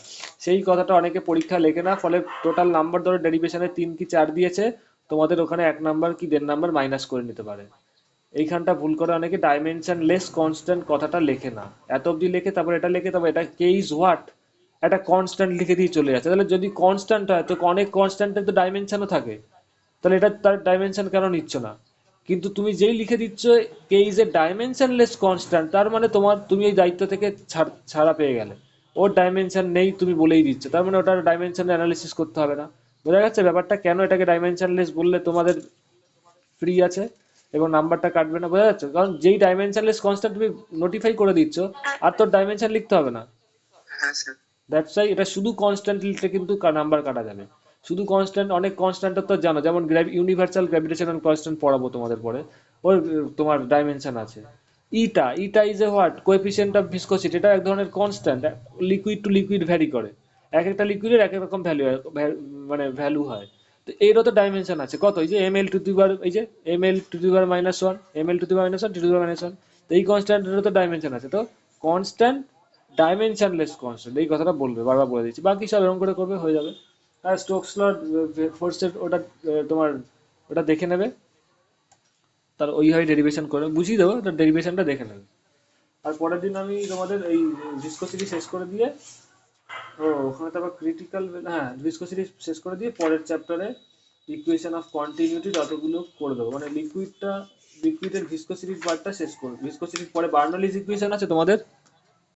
সেই কথাটা অনেকে পরীক্ষা লেখে না, ফলে টোটাল নাম্বার ধরো ডেরিভেশনে 3 কি 4 দিয়েছে, তোমাদের ওখানে 1 নাম্বার কি 1.5 নাম্বার মাইনাস করে নিতে পারে। এইখানটা ভুল করে অনেকে ডাইমেনশনলেস কনস্ট্যান্ট কথাটা লেখে না, এত অব্দি লেখে, তারপর এটা লেখে, তবে এটা কে ইজ হোয়াট, একটা কনস্ট্যান্ট লিখে দিয়ে চলে যাচ্ছে। তাহলে যদি কনস্ট্যান্ট হয় তো অনেক কনস্ট্যান্টের তো ডাইমেনশনও থাকে, তাহলে এটা তার ডাইমেনশন কেন নিচ্ছ না? কিন্তু তুমি যেই লিখে দিচ্ছ কে ইজ এ ডাইমেনশনলেস কনস্ট্যান্ট, তার মানে তুমি এই দায়িত্ব থেকে ছাড়া পেয়ে গেলে। ওর ডাইমেনশন নেই তুমি বলেই দিচ্ছ, তার মানে ওটার ডাইমেনশন অ্যানালিসিস করতে হবে না। বোঝা যাচ্ছে ব্যাপারটা, কেন এটাকে ডাইমেনশনলেস বললে তোমাদের ফ্রি আছে এবং নাম্বারটা কাটবে না? বোঝা যাচ্ছে, কারণ যেই ডাইমেনশনলেস কনস্ট্যান্ট তুমি নোটিফাই করে দিচ্ছ, আর তোর ডাইমেনশন লিখতে হবে না। হ্যাঁ স্যার। দ্যাটস ওয়াই এটা শুধু কনস্ট্যান্ট লিখলে কিন্তু নাম্বার কাটা যাবে। শুধু কনস্ট্যান্ট, অনেক কনস্ট্যান্টের তো জানো, যেমন ইউনিভার্সাল গ্র্যাভিটেশনাল কনস্ট্যান্ট পড়াবো তোমাদের পরে, ওর তোমার ডাইমেনশন আছে। Eta eta is a what, coefficient of viscosity, এটা এক ধরনের constant, liquid to liquid vary করে, এক একটা লিকুইডের এক এক রকম ভ্যালু হয়, মানে ভ্যালু হয়। তো এরও তো ডাইমেনশন আছে কত, এই যে ml টু দি পাওয়ার, এই যে ml to the power -1, ml to the power -1, to the power -1, তো এই কনস্ট্যান্টেরও তো ডাইমেনশন আছে। তো কনস্ট্যান্ট ডাইমেনশনলেস কনস্ট্যান্ট, এই কথাটা বলবে, বারবার বলে দিচ্ছি, বাকি সব এরকম করে করবে, হয়ে যাবে। আর স্টোকস লর ফোর্সের ওটা তোমার ওটা দেখে নেবে, তার ওইভাবে ডেরিভেশন করে বুঝিয়ে দেবো, তার ডেরিভেশনটা দেখে নেবে। আর পরের দিন আমি তোমাদের এই ভিসকোসিটি শেষ করে দিয়ে, ওখানে তো আবার ক্রিটিক্যাল, হ্যাঁ ভিসকোসিটি শেষ করে দিয়ে পরের চ্যাপ্টারে ইকুয়েশন অফ কন্টিনিউটি যতগুলো করে দেবো, মানে লিকুইডের ভিসকোসিটির পার্টটা শেষ করবো। ভিসকোসিটির পরে বার্নৌলিস ইকুয়েশন আছে তোমাদের,